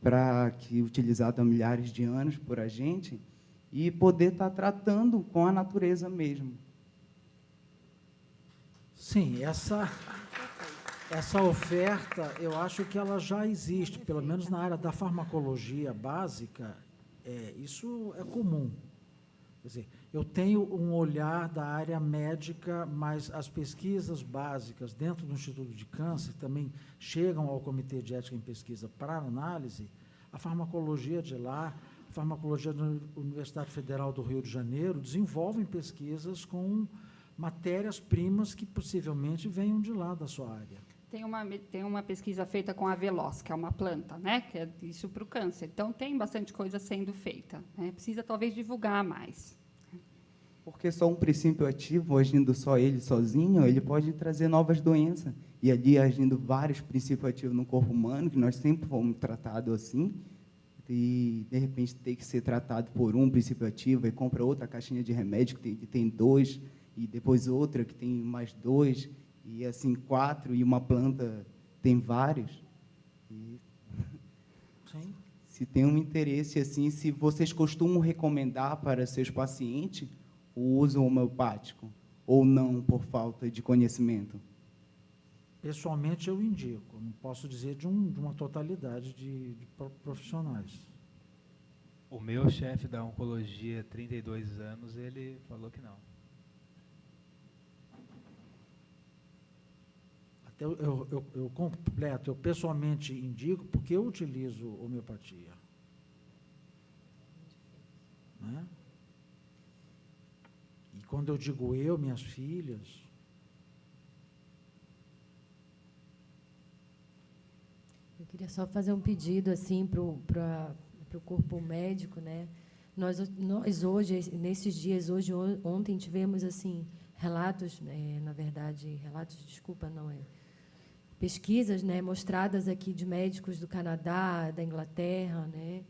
para que utilizada há milhares de anos por a gente, e poder estar tratando com a natureza mesmo. Sim, essa oferta, eu acho que ela já existe, pelo menos na área da farmacologia básica, isso é comum. Quer dizer, eu tenho um olhar da área médica, mas as pesquisas básicas dentro do Instituto de Câncer também chegam ao Comitê de Ética em Pesquisa para análise. A farmacologia de lá, a farmacologia da Universidade Federal do Rio de Janeiro, desenvolvem pesquisas com matérias-primas que possivelmente venham de lá da sua área. Tem uma pesquisa feita com a Veloz, que é uma planta, né? Que é isso para o câncer. Então, tem bastante coisa sendo feita, né? Precisa, talvez, divulgar mais. Porque só um princípio ativo, agindo só ele sozinho, ele pode trazer novas doenças. E ali, agindo vários princípios ativos no corpo humano, que nós sempre fomos tratados assim, e, de repente, ter que ser tratado por um princípio ativo, e compra outra caixinha de remédio que tem 2, e depois outra que tem mais 2, e assim 4, e uma planta tem vários. E, sim. Se tem um interesse, assim, se vocês costumam recomendar para seus pacientes o uso homeopático, ou não, por falta de conhecimento? Pessoalmente, eu indico, não posso dizer de uma totalidade de profissionais. O meu chefe da oncologia, 32 anos, ele falou que não. Até eu completo, eu pessoalmente indico, porque eu utilizo homeopatia. Né? E quando eu digo eu, minhas filhas... Eu queria só fazer um pedido assim para o corpo médico, né? Nós hoje, nesses dias, ontem tivemos assim relatos, na verdade, pesquisas, né, mostradas aqui de médicos do Canadá, da Inglaterra, né,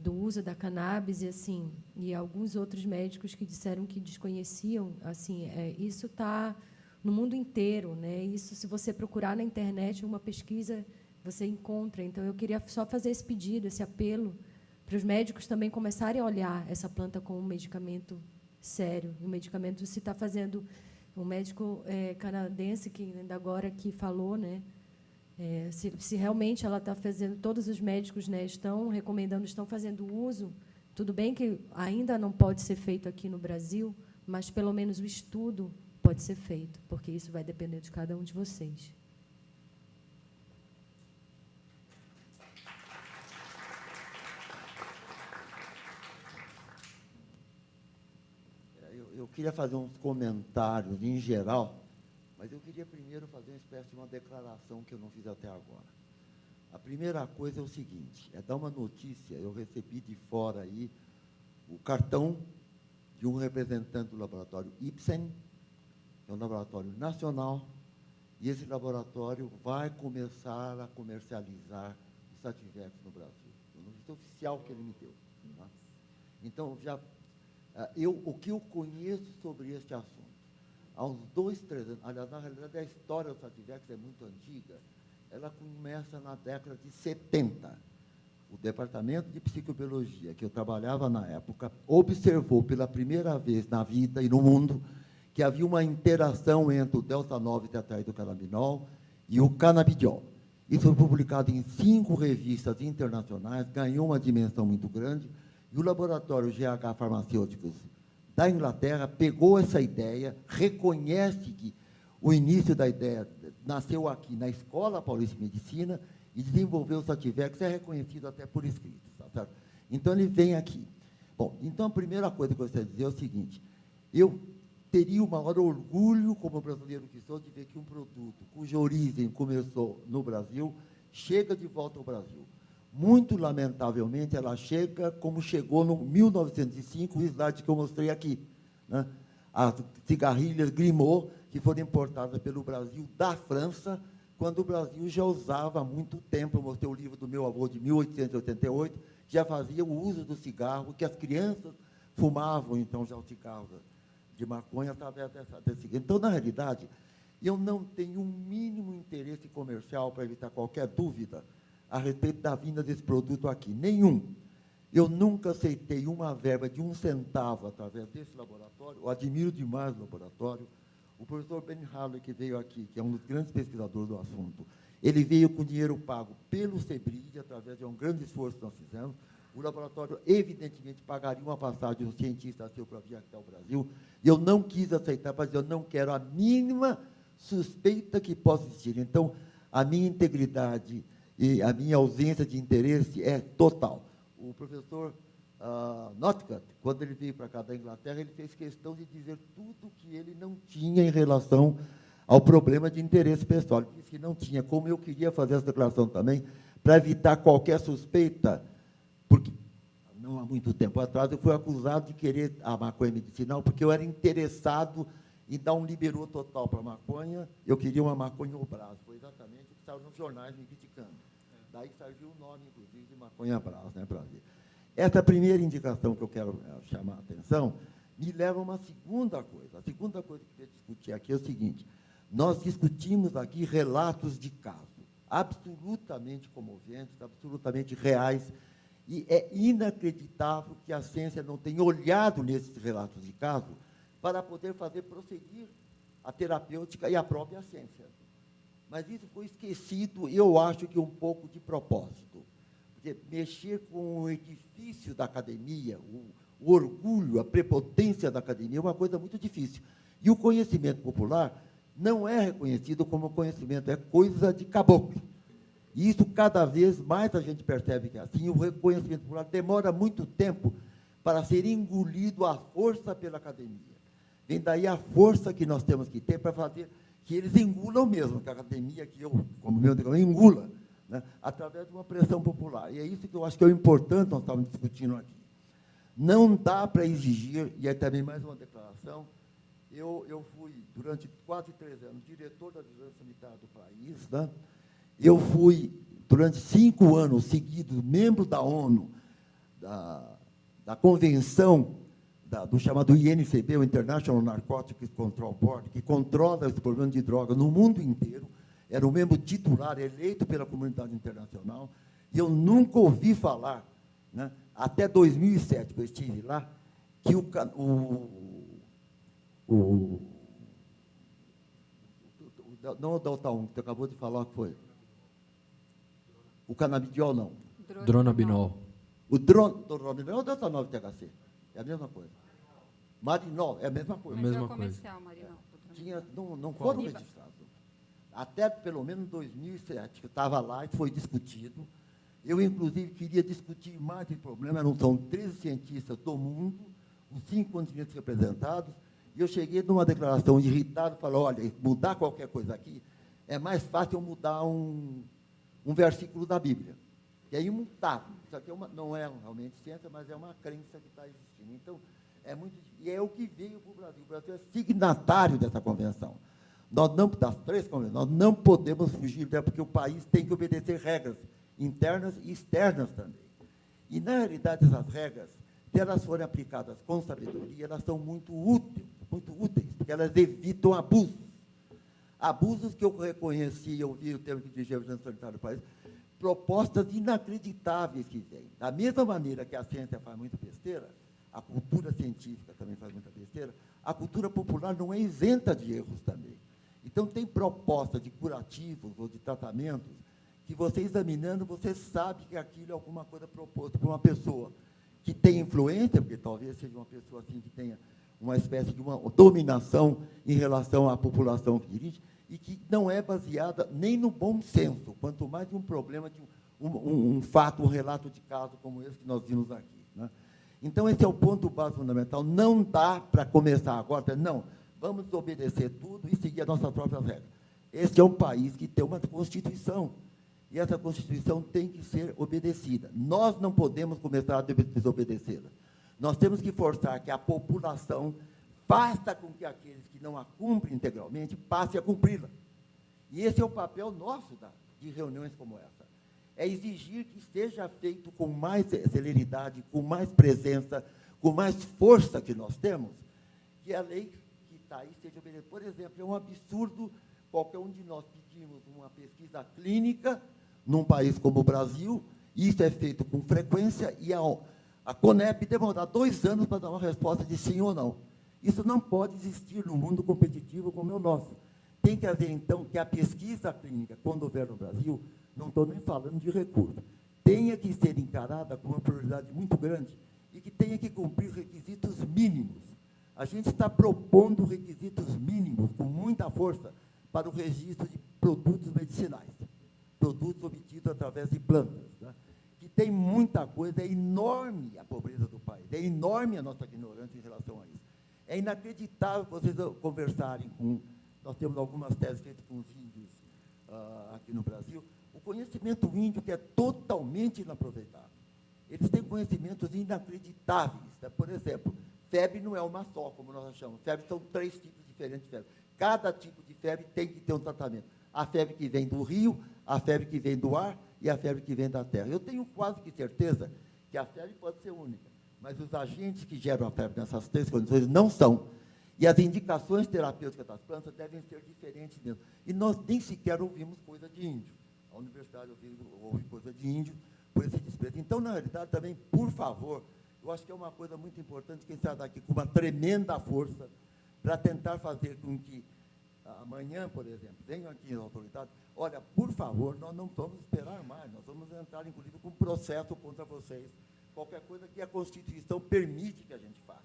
do uso da cannabis e assim, e alguns outros médicos que disseram que desconheciam, assim, isso está no mundo inteiro, né? Isso, se você procurar na internet uma pesquisa, você encontra. Então, eu queria só fazer esse pedido, esse apelo, para os médicos também começarem a olhar essa planta como um medicamento sério. Um medicamento, se está fazendo... Um médico canadense, que ainda agora aqui falou, né, se realmente ela está fazendo... Todos os médicos, né, estão recomendando, estão fazendo uso. Tudo bem que ainda não pode ser feito aqui no Brasil, mas, pelo menos, o estudo pode ser feito, porque isso vai depender de cada um de vocês. Eu queria fazer uns comentários em geral, mas eu queria primeiro fazer uma espécie de uma declaração que eu não fiz até agora. A primeira coisa é o seguinte, dar uma notícia. Eu recebi de fora aí o cartão de um representante do laboratório Ipsen, que é um laboratório nacional, e esse laboratório vai começar a comercializar o Sativex no Brasil. É uma notícia oficial que ele me deu. Tá? Então, o que eu conheço sobre este assunto, há uns 2, 3 anos, aliás, na realidade, a história do Sativex é muito antiga, ela começa na década de 70. O Departamento de Psicobiologia, que eu trabalhava na época, observou pela primeira vez na vida e no mundo que havia uma interação entre o delta-9 tetraidrocannabinol e o canabidiol. Isso foi publicado em 5 revistas internacionais, ganhou uma dimensão muito grande, e o laboratório GH Farmacêuticos da Inglaterra pegou essa ideia, reconhece que o início da ideia nasceu aqui na Escola Paulista de Medicina e desenvolveu o Sativex, é reconhecido até por escrito. Tá certo? Então, ele vem aqui. Bom, então, a primeira coisa que eu gostaria de dizer é o seguinte: eu teria o maior orgulho, como brasileiro que sou, de ver que um produto cuja origem começou no Brasil, chega de volta ao Brasil. Muito lamentavelmente, ela chega como chegou no 1905, o slide que eu mostrei aqui, né? As cigarrilhas Grimaud, que foram importadas pelo Brasil da França, quando o Brasil já usava há muito tempo. Eu mostrei o livro do meu avô, de 1888, que já fazia o uso do cigarro, que as crianças fumavam, então, já o cigarro de maconha através desse. Então, na realidade, eu não tenho um mínimo interesse comercial, para evitar qualquer dúvida, a respeito da vinda desse produto aqui. Nenhum. Eu nunca aceitei uma verba de 1 centavo através desse laboratório. Eu admiro demais o laboratório. O professor Ben Harley, que veio aqui, que é um dos grandes pesquisadores do assunto, ele veio com dinheiro pago pelo CEBRID, através de um grande esforço que nós fizemos. O laboratório, evidentemente, pagaria uma passagem do cientista seu para vir aqui ao Brasil. E eu não quis aceitar, para dizer, eu não quero a mínima suspeita que possa existir. Então, a minha integridade e a minha ausência de interesse é total. O professor Notcutt, quando ele veio para cá da Inglaterra, ele fez questão de dizer tudo que ele não tinha em relação ao problema de interesse pessoal. Ele disse que não tinha, como eu queria fazer essa declaração também, para evitar qualquer suspeita, porque não há muito tempo atrás eu fui acusado de querer a maconha medicinal, porque eu era interessado em dar um liberou total para a maconha, eu queria uma maconha Brás. Foi exatamente o que saiu nos jornais me criticando. Daí surgiu o nome, inclusive, de maconha Brás, né, para ver. Essa primeira indicação que eu quero chamar a atenção me leva a uma segunda coisa. A segunda coisa que eu queria discutir aqui é o seguinte: nós discutimos aqui relatos de caso, absolutamente comoventes, absolutamente reais, e é inacreditável que a ciência não tenha olhado nesses relatos de caso para poder fazer prosseguir a terapêutica e a própria ciência. Mas isso foi esquecido, eu acho que um pouco de propósito. Porque mexer com o edifício da academia, o orgulho, a prepotência da academia é uma coisa muito difícil. E o conhecimento popular não é reconhecido como conhecimento, é coisa de caboclo. E isso, cada vez mais a gente percebe que é assim. O reconhecimento popular demora muito tempo para ser engolido à força pela academia. Vem daí a força que nós temos que ter para fazer que eles engulam mesmo, que a academia, que eu, como meu digo, engula, né, através de uma pressão popular. E é isso que eu acho que é o importante, nós estávamos discutindo aqui. Não dá para exigir, e aí também mais uma declaração, eu fui, durante quase 3 anos, diretor da vigilância sanitária do país, né? Eu fui, durante 5 anos seguidos, membro da ONU, da convenção do chamado INCB, o International Narcotics Control Board, que controla esse problema de droga no mundo inteiro. Era um membro titular, eleito pela comunidade internacional, e eu nunca ouvi falar, né, até 2007, que eu estive lá, que não o Delta 1, que você acabou de falar que foi. O canabidiol, não. Dronabinol. O dronabinol é o Delta 9 THC. É a mesma coisa. Marinol, é a mesma coisa. Mas é o comercial, Marinol. Não foram registrados. Até, pelo menos, 2007, que eu estava lá e foi discutido. Eu, inclusive, queria discutir mais esse problema. São 13 cientistas do mundo, os 5 continentes representados, e eu cheguei numa declaração irritado, falei, olha, mudar qualquer coisa aqui, é mais fácil eu mudar um versículo da Bíblia. E é imutável. Isso aqui não é realmente ciência, mas é uma crença que está existindo. Então, e é o que veio para o Brasil. O Brasil é signatário dessa convenção. Das 3 convenções, nós não podemos fugir dela, porque o país tem que obedecer regras internas e externas também. E, na realidade, essas regras, se elas forem aplicadas com sabedoria, elas são muito úteis, porque elas evitam abusos. Abusos que eu reconheci, eu vi o termo que dirigia a vigilância sanitária do país, propostas inacreditáveis que vêm. Da mesma maneira que a ciência faz muito besteira, a cultura científica também faz muita besteira, a cultura popular não é isenta de erros também. Então, tem proposta de curativos ou de tratamentos que você examinando, você sabe que aquilo é alguma coisa proposta por uma pessoa que tem influência, porque talvez seja uma pessoa assim que tenha uma espécie de uma dominação em relação à população que dirige, e que não é baseada nem no bom senso, quanto mais de um problema, de um fato, um relato de caso como esse que nós vimos aqui, né? Então, esse é o ponto básico fundamental. Não dá para começar agora, não, vamos obedecer tudo e seguir as nossas próprias regras. Esse é um país que tem uma Constituição, e essa Constituição tem que ser obedecida. Nós não podemos começar a desobedecê-la. Nós temos que forçar que a população faça com que aqueles que não a cumprem integralmente passem a cumpri-la. E esse é o papel nosso de reuniões como essa. É exigir que seja feito com mais celeridade, com mais presença, com mais força que nós temos, que a lei que está aí seja obedecida. Por exemplo, é um absurdo qualquer um de nós pedimos uma pesquisa clínica num país como o Brasil, e isso é feito com frequência, e a CONEP demorar 2 anos para dar uma resposta de sim ou não. Isso não pode existir num mundo competitivo como é o nosso. Tem que haver, então, que a pesquisa clínica, quando houver no Brasil, não estou nem falando de recurso, tenha que ser encarada como uma prioridade muito grande e que tenha que cumprir requisitos mínimos. A gente está propondo requisitos mínimos, com muita força, para o registro de produtos medicinais, produtos obtidos através de plantas, né? Que tem muita coisa, é enorme a pobreza do país, é enorme a nossa ignorância em relação a isso. É inacreditável vocês conversarem com... Nós temos algumas teses feitas com os índios aqui no Brasil. O conhecimento índio que é totalmente inaproveitável. Eles têm conhecimentos inacreditáveis, né? Por exemplo, febre não é uma só, como nós achamos. Febre são 3 tipos diferentes de febre. Cada tipo de febre tem que ter um tratamento. A febre que vem do rio, a febre que vem do ar e a febre que vem da terra. Eu tenho quase que certeza que a febre pode ser única, mas os agentes que geram a febre nessas 3 condições não são. E as indicações terapêuticas das plantas devem ser diferentes mesmo. E nós nem sequer ouvimos coisa de índio. A universidade ouve coisa de índio por esse desprezo. Então, na realidade, também, por favor, eu acho que é uma coisa muito importante quem sai daqui com uma tremenda força para tentar fazer com que amanhã, por exemplo, venham aqui as autoridades, olha, por favor, nós não vamos esperar mais, nós vamos entrar, inclusive, com processo contra vocês, qualquer coisa que a Constituição permite que a gente faça.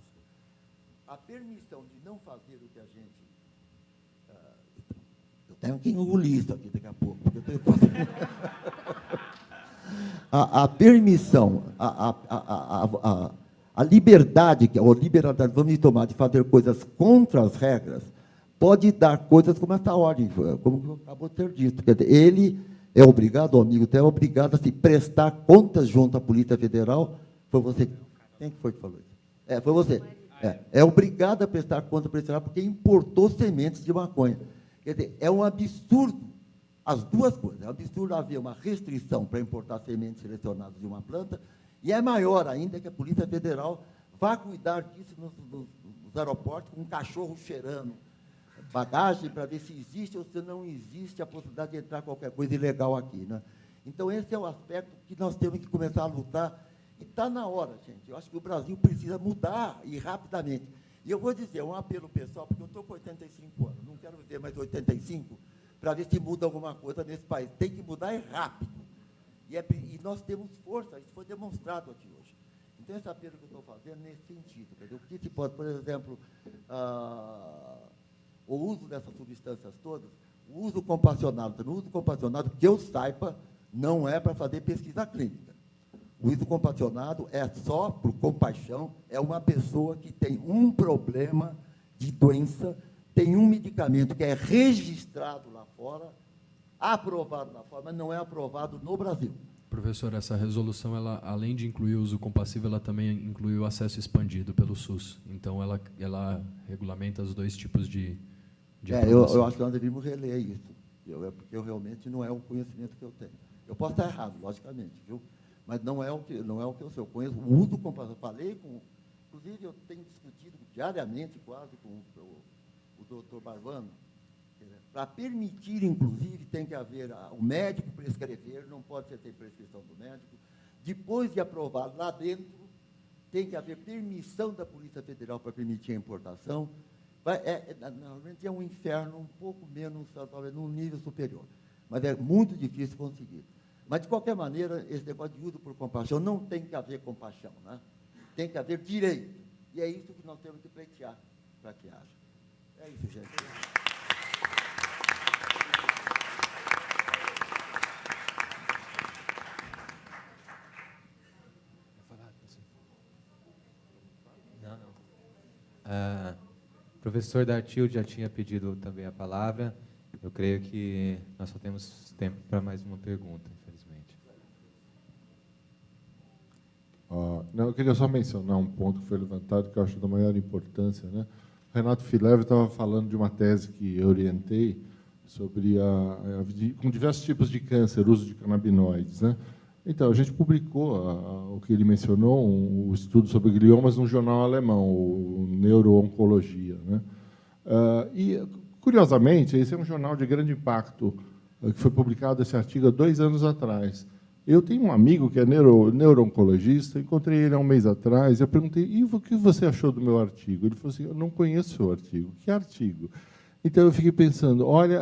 A permissão de não fazer o que a gente... eu tenho que engolir isso aqui daqui a pouco, porque eu tenho... a permissão, a liberdade, ou liberdade, vamos tomar, de fazer coisas contra as regras, pode dar coisas como essa ordem, como acabou de ter dito. Quer dizer, ele é obrigado, o amigo é obrigado a se prestar contas junto à Polícia Federal. Foi você? Quem que foi que falou isso? Foi você. É obrigado a prestar conta para esse porque importou sementes de maconha. Quer dizer, é um absurdo, as duas coisas. É um absurdo haver uma restrição para importar sementes selecionadas de uma planta, e é maior ainda que a Polícia Federal vá cuidar disso nos aeroportos com um cachorro cheirando bagagem para ver se existe ou se não existe a possibilidade de entrar qualquer coisa ilegal aqui, né? Então, esse é o aspecto que nós temos que começar a lutar. E está na hora, gente. Eu acho que o Brasil precisa mudar, e rapidamente. E eu vou dizer, um apelo pessoal, porque eu estou com 85 anos, não quero viver mais 85, para ver se muda alguma coisa nesse país. Tem que mudar rápido. E nós temos força, isso foi demonstrado aqui hoje. Então, esse apelo que eu estou fazendo nesse sentido. Entendeu? O que se pode, por exemplo, o uso dessas substâncias todas, o uso compassionado, também o uso compassionado, que eu saiba, não é para fazer pesquisa clínica. O uso compassionado é só por compaixão, é uma pessoa que tem um problema de doença, tem um medicamento que é registrado lá fora, aprovado lá fora, mas não é aprovado no Brasil. Professor, essa resolução, ela, além de incluir o uso compassivo, ela também inclui o acesso expandido pelo SUS. Então, ela regulamenta os 2 tipos de aprovação. Eu acho que nós deveríamos reler isso, porque realmente não é o conhecimento que eu tenho. Eu posso estar errado, logicamente, viu? Mas não é o que eu conheço. O uso compassivo, falei com... Inclusive, eu tenho discutido diariamente, quase, com o doutor Barbano, para permitir, inclusive, tem que haver o médico prescrever, não pode ser sem prescrição do médico, depois de aprovado lá dentro, tem que haver permissão da Polícia Federal para permitir a importação. Normalmente é um inferno um pouco menos, talvez, num nível superior. Mas é muito difícil conseguir. Mas, de qualquer maneira, esse negócio de uso por compaixão não tem que haver compaixão, né? Tem que haver direito. E é isso que nós temos que pleitear para que haja. É isso, gente. O professor Dartil já tinha pedido também a palavra. Eu creio que nós só temos tempo para mais uma pergunta, infelizmente. Não, eu queria só mencionar um ponto que foi levantado, que eu acho da maior importância, né? O Renato Fileve estava falando de uma tese que eu orientei sobre com diversos tipos de câncer, uso de canabinoides, né? Então, a gente publicou o que ele mencionou, um estudo sobre gliomas num jornal alemão, o Neuro-Oncologia, né? E, curiosamente, esse é um jornal de grande impacto, que foi publicado esse artigo há 2 anos atrás. Eu tenho um amigo que é neuro-oncologista, encontrei ele há um mês atrás, eu perguntei, e o que você achou do meu artigo? Ele falou assim, eu não conheço o seu artigo. Que artigo? Então, eu fiquei pensando, olha,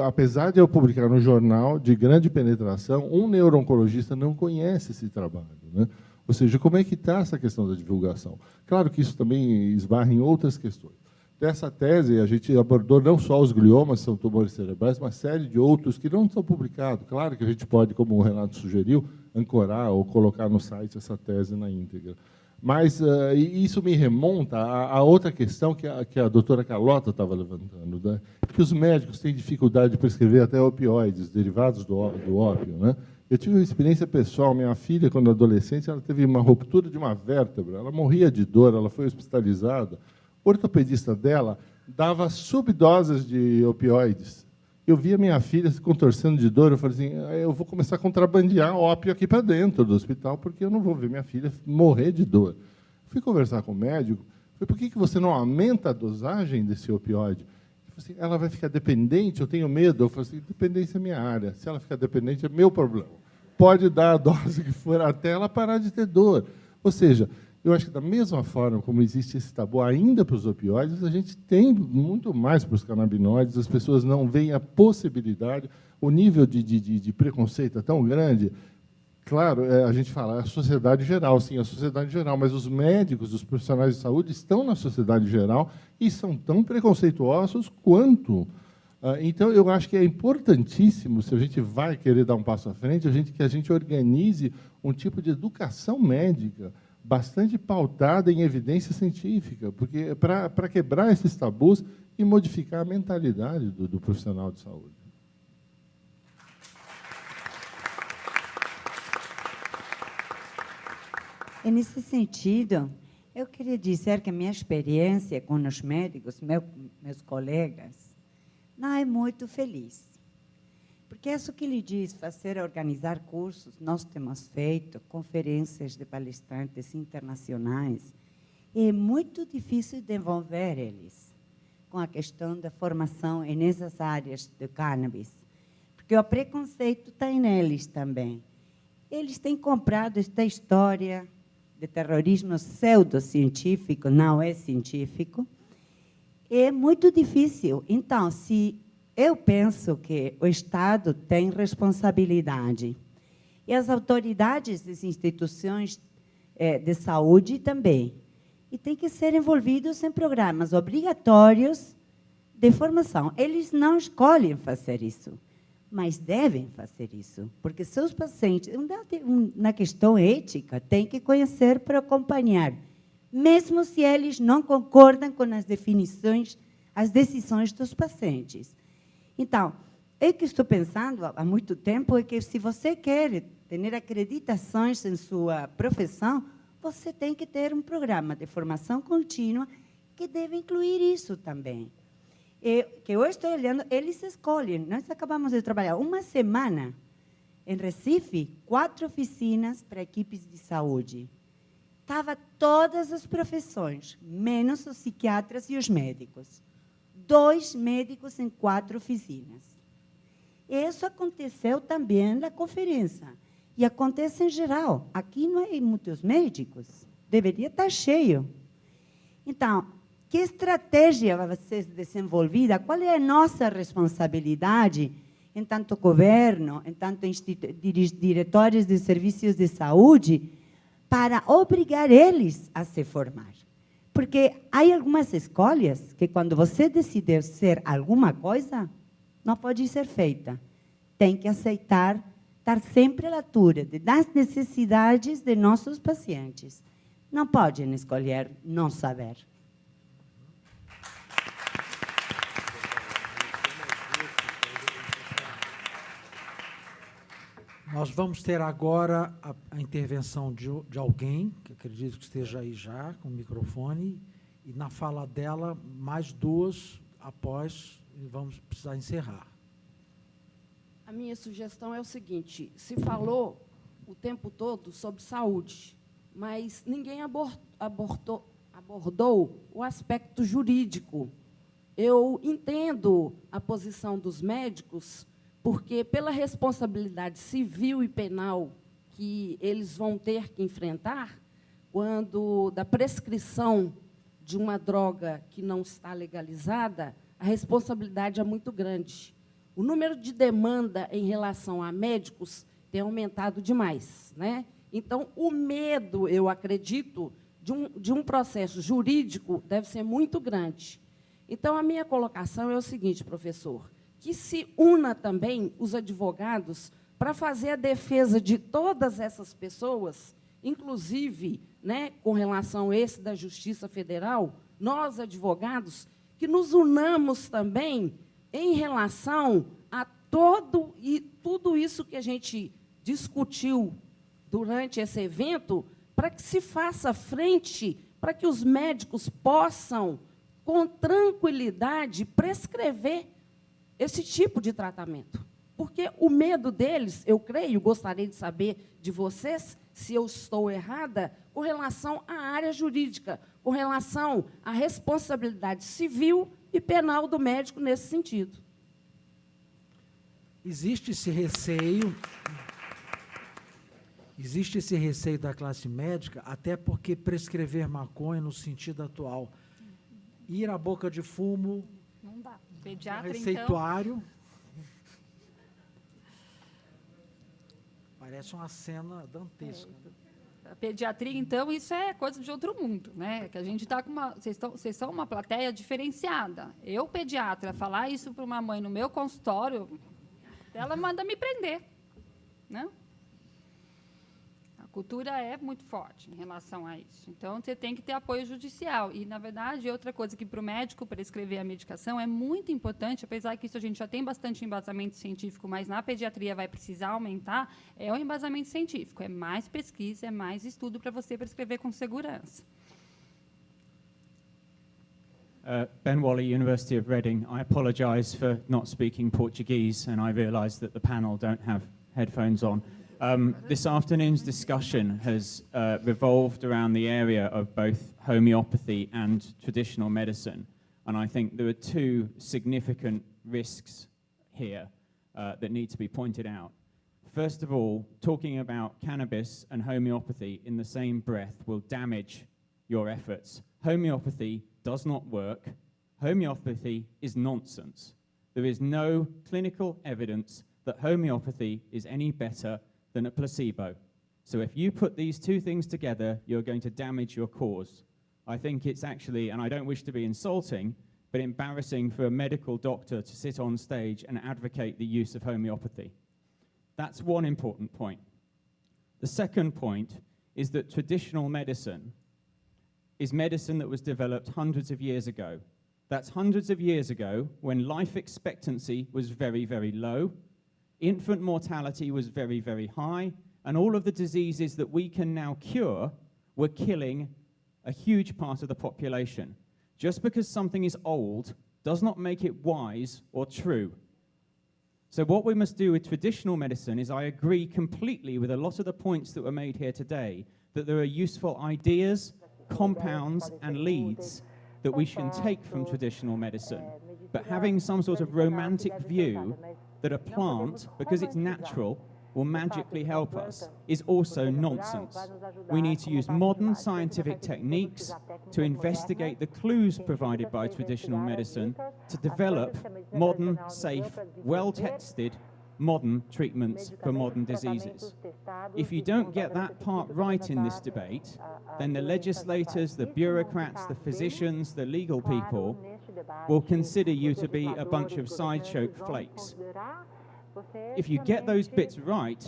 apesar de eu publicar no jornal de grande penetração, um neuro-oncologista não conhece esse trabalho, né? Ou seja, como é que está essa questão da divulgação? Claro que isso também esbarra em outras questões. Dessa tese, a gente abordou não só os gliomas, que são tumores cerebrais, mas uma série de outros que não são publicados. Claro que a gente pode, como o Renato sugeriu, ancorar ou colocar no site essa tese na íntegra. Mas isso me remonta a outra questão que a doutora Carlota estava levantando, né? Que os médicos têm dificuldade de prescrever até opioides, derivados do ópio, né? Eu tive uma experiência pessoal. Minha filha, quando adolescente, ela teve uma ruptura de uma vértebra, ela morria de dor, ela foi hospitalizada. O ortopedista dela dava subdoses de opioides. Eu via minha filha se contorcendo de dor, eu falei assim, eu vou começar a contrabandear ópio aqui para dentro do hospital, porque eu não vou ver minha filha morrer de dor. Fui conversar com o médico, falei, por que você não aumenta a dosagem desse opioide? Ele falou assim, ela vai ficar dependente, eu tenho medo. Eu falei assim, dependência é minha área, se ela ficar dependente é meu problema. Pode dar a dose que for até ela parar de ter dor. Ou seja, eu acho que, da mesma forma como existe esse tabu ainda para os opioides, a gente tem muito mais para os canabinoides, as pessoas não veem a possibilidade, o nível de preconceito é tão grande. Claro, a gente fala, a sociedade geral, sim, a sociedade geral, mas os médicos, os profissionais de saúde estão na sociedade geral e são tão preconceituosos quanto. Então, eu acho que é importantíssimo, se a gente vai querer dar um passo à frente, que a gente organize um tipo de educação médica bastante pautada em evidência científica, porque para quebrar esses tabus e modificar a mentalidade do profissional de saúde. E, nesse sentido, eu queria dizer que a minha experiência com os médicos, meus colegas, não é muito feliz. Porque isso que lhe diz, fazer, organizar cursos, nós temos feito conferências de palestrantes internacionais, é muito difícil desenvolver eles com a questão da formação nessas áreas do cannabis, porque o preconceito está neles também. Eles têm comprado esta história de terrorismo pseudocientífico, não é científico, é muito difícil. Então, eu penso que o Estado tem responsabilidade e as autoridades das instituições de saúde também. E tem que ser envolvidos em programas obrigatórios de formação. Eles não escolhem fazer isso, mas devem fazer isso, porque seus pacientes, na questão ética, têm que conhecer para acompanhar, mesmo se eles não concordam com as definições, as decisões dos pacientes. Então, o que estou pensando há muito tempo é que, se você quer ter acreditações em sua profissão, você tem que ter um programa de formação contínua que deve incluir isso também. Que eu estou olhando, eles escolhem. Nós acabamos de trabalhar uma semana em Recife, 4 oficinas para equipes de saúde. Estava todas as profissões, menos os psiquiatras e os médicos. 2 médicos em 4 oficinas. Isso aconteceu também na conferência. E acontece em geral. Aqui não há muitos médicos. deveria estar cheio. Então, que estratégia vai ser desenvolvida? Qual é a nossa responsabilidade, em tanto governo, em tanto diretórios de serviços de saúde, para obrigar eles a se formar? Porque há algumas escolhas que, quando você decide ser alguma coisa, não pode ser feita. Tem que aceitar estar sempre à altura das necessidades de nossos pacientes. Não podem escolher não saber. Nós vamos ter agora a intervenção de alguém, que acredito que esteja aí já, com o microfone, e na fala dela, mais duas após, e vamos precisar encerrar. A minha sugestão é o seguinte: se falou o tempo todo sobre saúde, mas ninguém abordou o aspecto jurídico. Eu entendo a posição dos médicos, porque, pela responsabilidade civil e penal que eles vão ter que enfrentar, quando da prescrição de uma droga que não está legalizada, a responsabilidade é muito grande. O número de demanda em relação a médicos tem aumentado demais, né? Então, o medo, eu acredito, de um processo jurídico deve ser muito grande. Então, a minha colocação é o seguinte, professor: que se una também os advogados para fazer a defesa de todas essas pessoas, inclusive, né, com relação a esse da Justiça Federal, nós, advogados, que nos unamos também em relação a tudo isso que a gente discutiu durante esse evento, para que se faça frente, para que os médicos possam, com tranquilidade, prescrever esse tipo de tratamento. Porque o medo deles, eu creio, gostaria de saber de vocês, se eu estou errada, com relação à área jurídica, com relação à responsabilidade civil e penal do médico nesse sentido. Existe esse receio da classe médica, até porque prescrever maconha no sentido atual, ir à boca de fumo, não dá. Pediatra, receituário, então, parece uma cena dantesca. A pediatria, então, isso é coisa de outro mundo, né? Que a gente está com uma... Vocês são uma plateia diferenciada. Eu, pediatra, falar isso para uma mãe no meu consultório, ela manda me prender, né? A cultura é muito forte em relação a isso. Então, você tem que ter apoio judicial. E, na verdade, outra coisa que, para o médico prescrever a medicação, é muito importante, apesar que isso a gente já tem bastante embasamento científico, mas na pediatria vai precisar aumentar, é o embasamento científico. É mais pesquisa, é mais estudo para você prescrever com segurança. Ben Wally, University of Reading. I apologize for not speaking Portuguese, and I realize that the panel don't have headphones on. This afternoon's discussion has revolved around the area of both homeopathy and traditional medicine, and I think there are two significant risks here that need to be pointed out. First of all, talking about cannabis and homeopathy in the same breath will damage your efforts. Homeopathy does not work. Homeopathy is nonsense. There is no clinical evidence that homeopathy is any better than a placebo. So if you put these two things together, you're going to damage your cause. I think it's actually, and I don't wish to be insulting, but embarrassing for a medical doctor to sit on stage and advocate the use of homeopathy. That's one important point. The second point is that traditional medicine is medicine that was developed hundreds of years ago. That's hundreds of years ago when life expectancy was very, very low, infant mortality was very, very high, and all of the diseases that we can now cure were killing a huge part of the population. Just because something is old does not make it wise or true. So what we must do with traditional medicine is, I agree completely with a lot of the points that were made here today, that there are useful ideas, compounds, and leads that we can take from traditional medicine. But having some sort of romantic view that a plant, because it's natural, will magically help us is also nonsense. We need to use modern scientific techniques to investigate the clues provided by traditional medicine to develop modern, safe, well-tested, modern treatments for modern diseases. If you don't get that part right in this debate, then the legislators, the bureaucrats, the physicians, the legal people will consider you to be a bunch of sideshow flakes. If you get those bits right,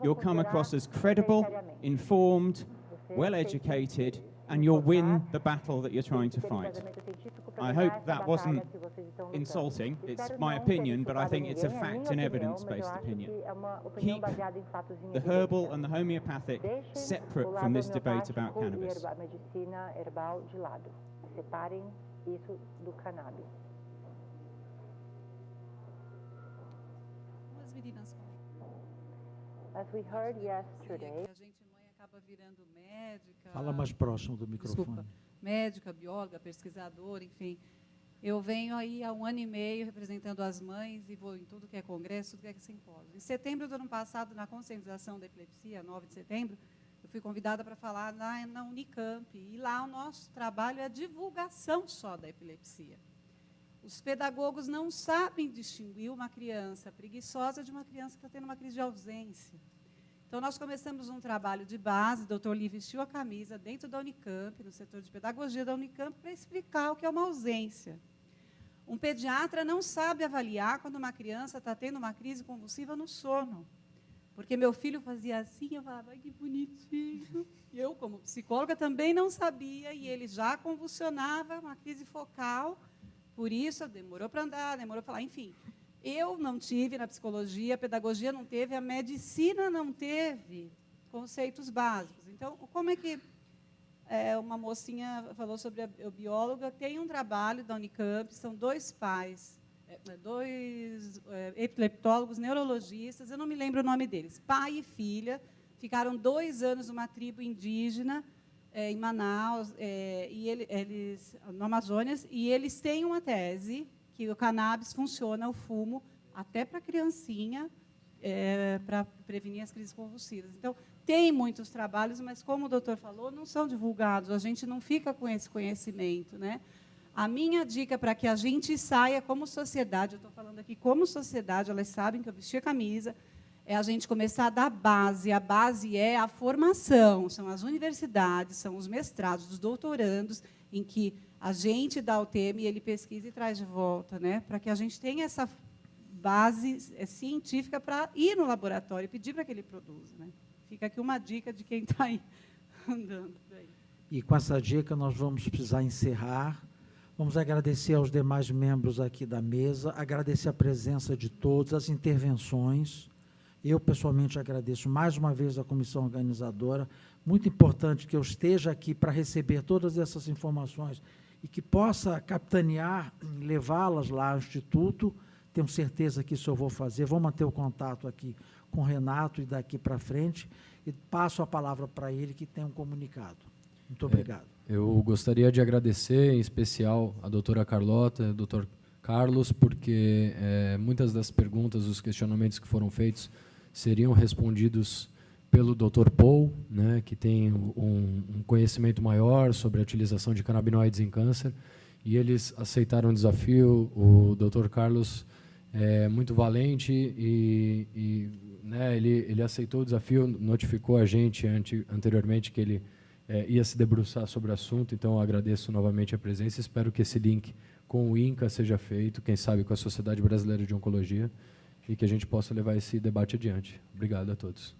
you'll come across as credible, informed, well-educated, and you'll win the battle that you're trying to fight. I hope that wasn't insulting. It's my opinion, but I think it's a fact and evidence-based opinion. Keep the herbal and the homeopathic separate from this debate about cannabis. As we heard yesterday, A gente, mãe, acaba virando médica. Fala mais próximo do microfone. Desculpa, médica, bióloga, pesquisadora, enfim. Eu venho aí há 1 ano e meio representando as mães e vou em tudo que é congresso, tudo que é simpósio. Em setembro do ano passado, na conscientização da epilepsia, 9 de setembro, eu fui convidada para falar na Unicamp. E lá o nosso trabalho é a divulgação só da epilepsia. Os pedagogos não sabem distinguir uma criança preguiçosa de uma criança que está tendo uma crise de ausência. Então, nós começamos um trabalho de base, o doutor Lee vestiu a camisa dentro da Unicamp, no setor de pedagogia da Unicamp, para explicar o que é uma ausência. Um pediatra não sabe avaliar quando uma criança está tendo uma crise convulsiva no sono. Porque meu filho fazia assim, eu falava, ai, que bonitinho. E eu, como psicóloga, também não sabia, e ele já convulsionava, uma crise focal. Por isso, demorou para andar, demorou para falar, enfim. Eu não tive na psicologia, a pedagogia não teve, a medicina não teve conceitos básicos. Então, como é que uma mocinha falou sobre a bióloga, tem um trabalho da Unicamp, são 2 pais, 2 epileptólogos, neurologistas, eu não me lembro o nome deles, pai e filha, ficaram 2 anos numa tribo indígena, em Manaus, no Amazonas, e eles têm uma tese que o cannabis funciona, o fumo, até para criancinha, para prevenir as crises convulsivas. Então, tem muitos trabalhos, mas, como o doutor falou, não são divulgados, a gente não fica com esse conhecimento, né? A minha dica para que a gente saia como sociedade, eu estou falando aqui como sociedade, elas sabem que eu vesti a camisa, é a gente começar da base. A base é a formação, são as universidades, são os mestrados, os doutorandos, em que a gente dá o tema e ele pesquisa e traz de volta, né? Para que a gente tenha essa base científica para ir no laboratório e pedir para que ele produza, né? Fica aqui uma dica de quem está aí andando por aí. E com essa dica nós vamos precisar encerrar. Vamos agradecer aos demais membros aqui da mesa, agradecer a presença de todos, as intervenções. Eu, pessoalmente, agradeço mais uma vez a comissão organizadora. Muito importante que eu esteja aqui para receber todas essas informações e que possa capitanear, levá-las lá ao Instituto. Tenho certeza que isso eu vou fazer. Vou manter o contato aqui com o Renato e daqui para frente. E passo a palavra para ele, que tem um comunicado. Muito obrigado. Eu gostaria de agradecer, em especial, a doutora Carlota, o doutor Carlos, porque muitas das perguntas, os questionamentos que foram feitos seriam respondidos pelo Dr. Paul, né, que tem um conhecimento maior sobre a utilização de canabinoides em câncer, e eles aceitaram o desafio. O Dr. Carlos é muito valente e né, ele aceitou o desafio, notificou a gente anteriormente que ele ia se debruçar sobre o assunto, então eu agradeço novamente a presença, espero que esse link com o INCA seja feito, quem sabe com a Sociedade Brasileira de Oncologia, e que a gente possa levar esse debate adiante. Obrigado a todos.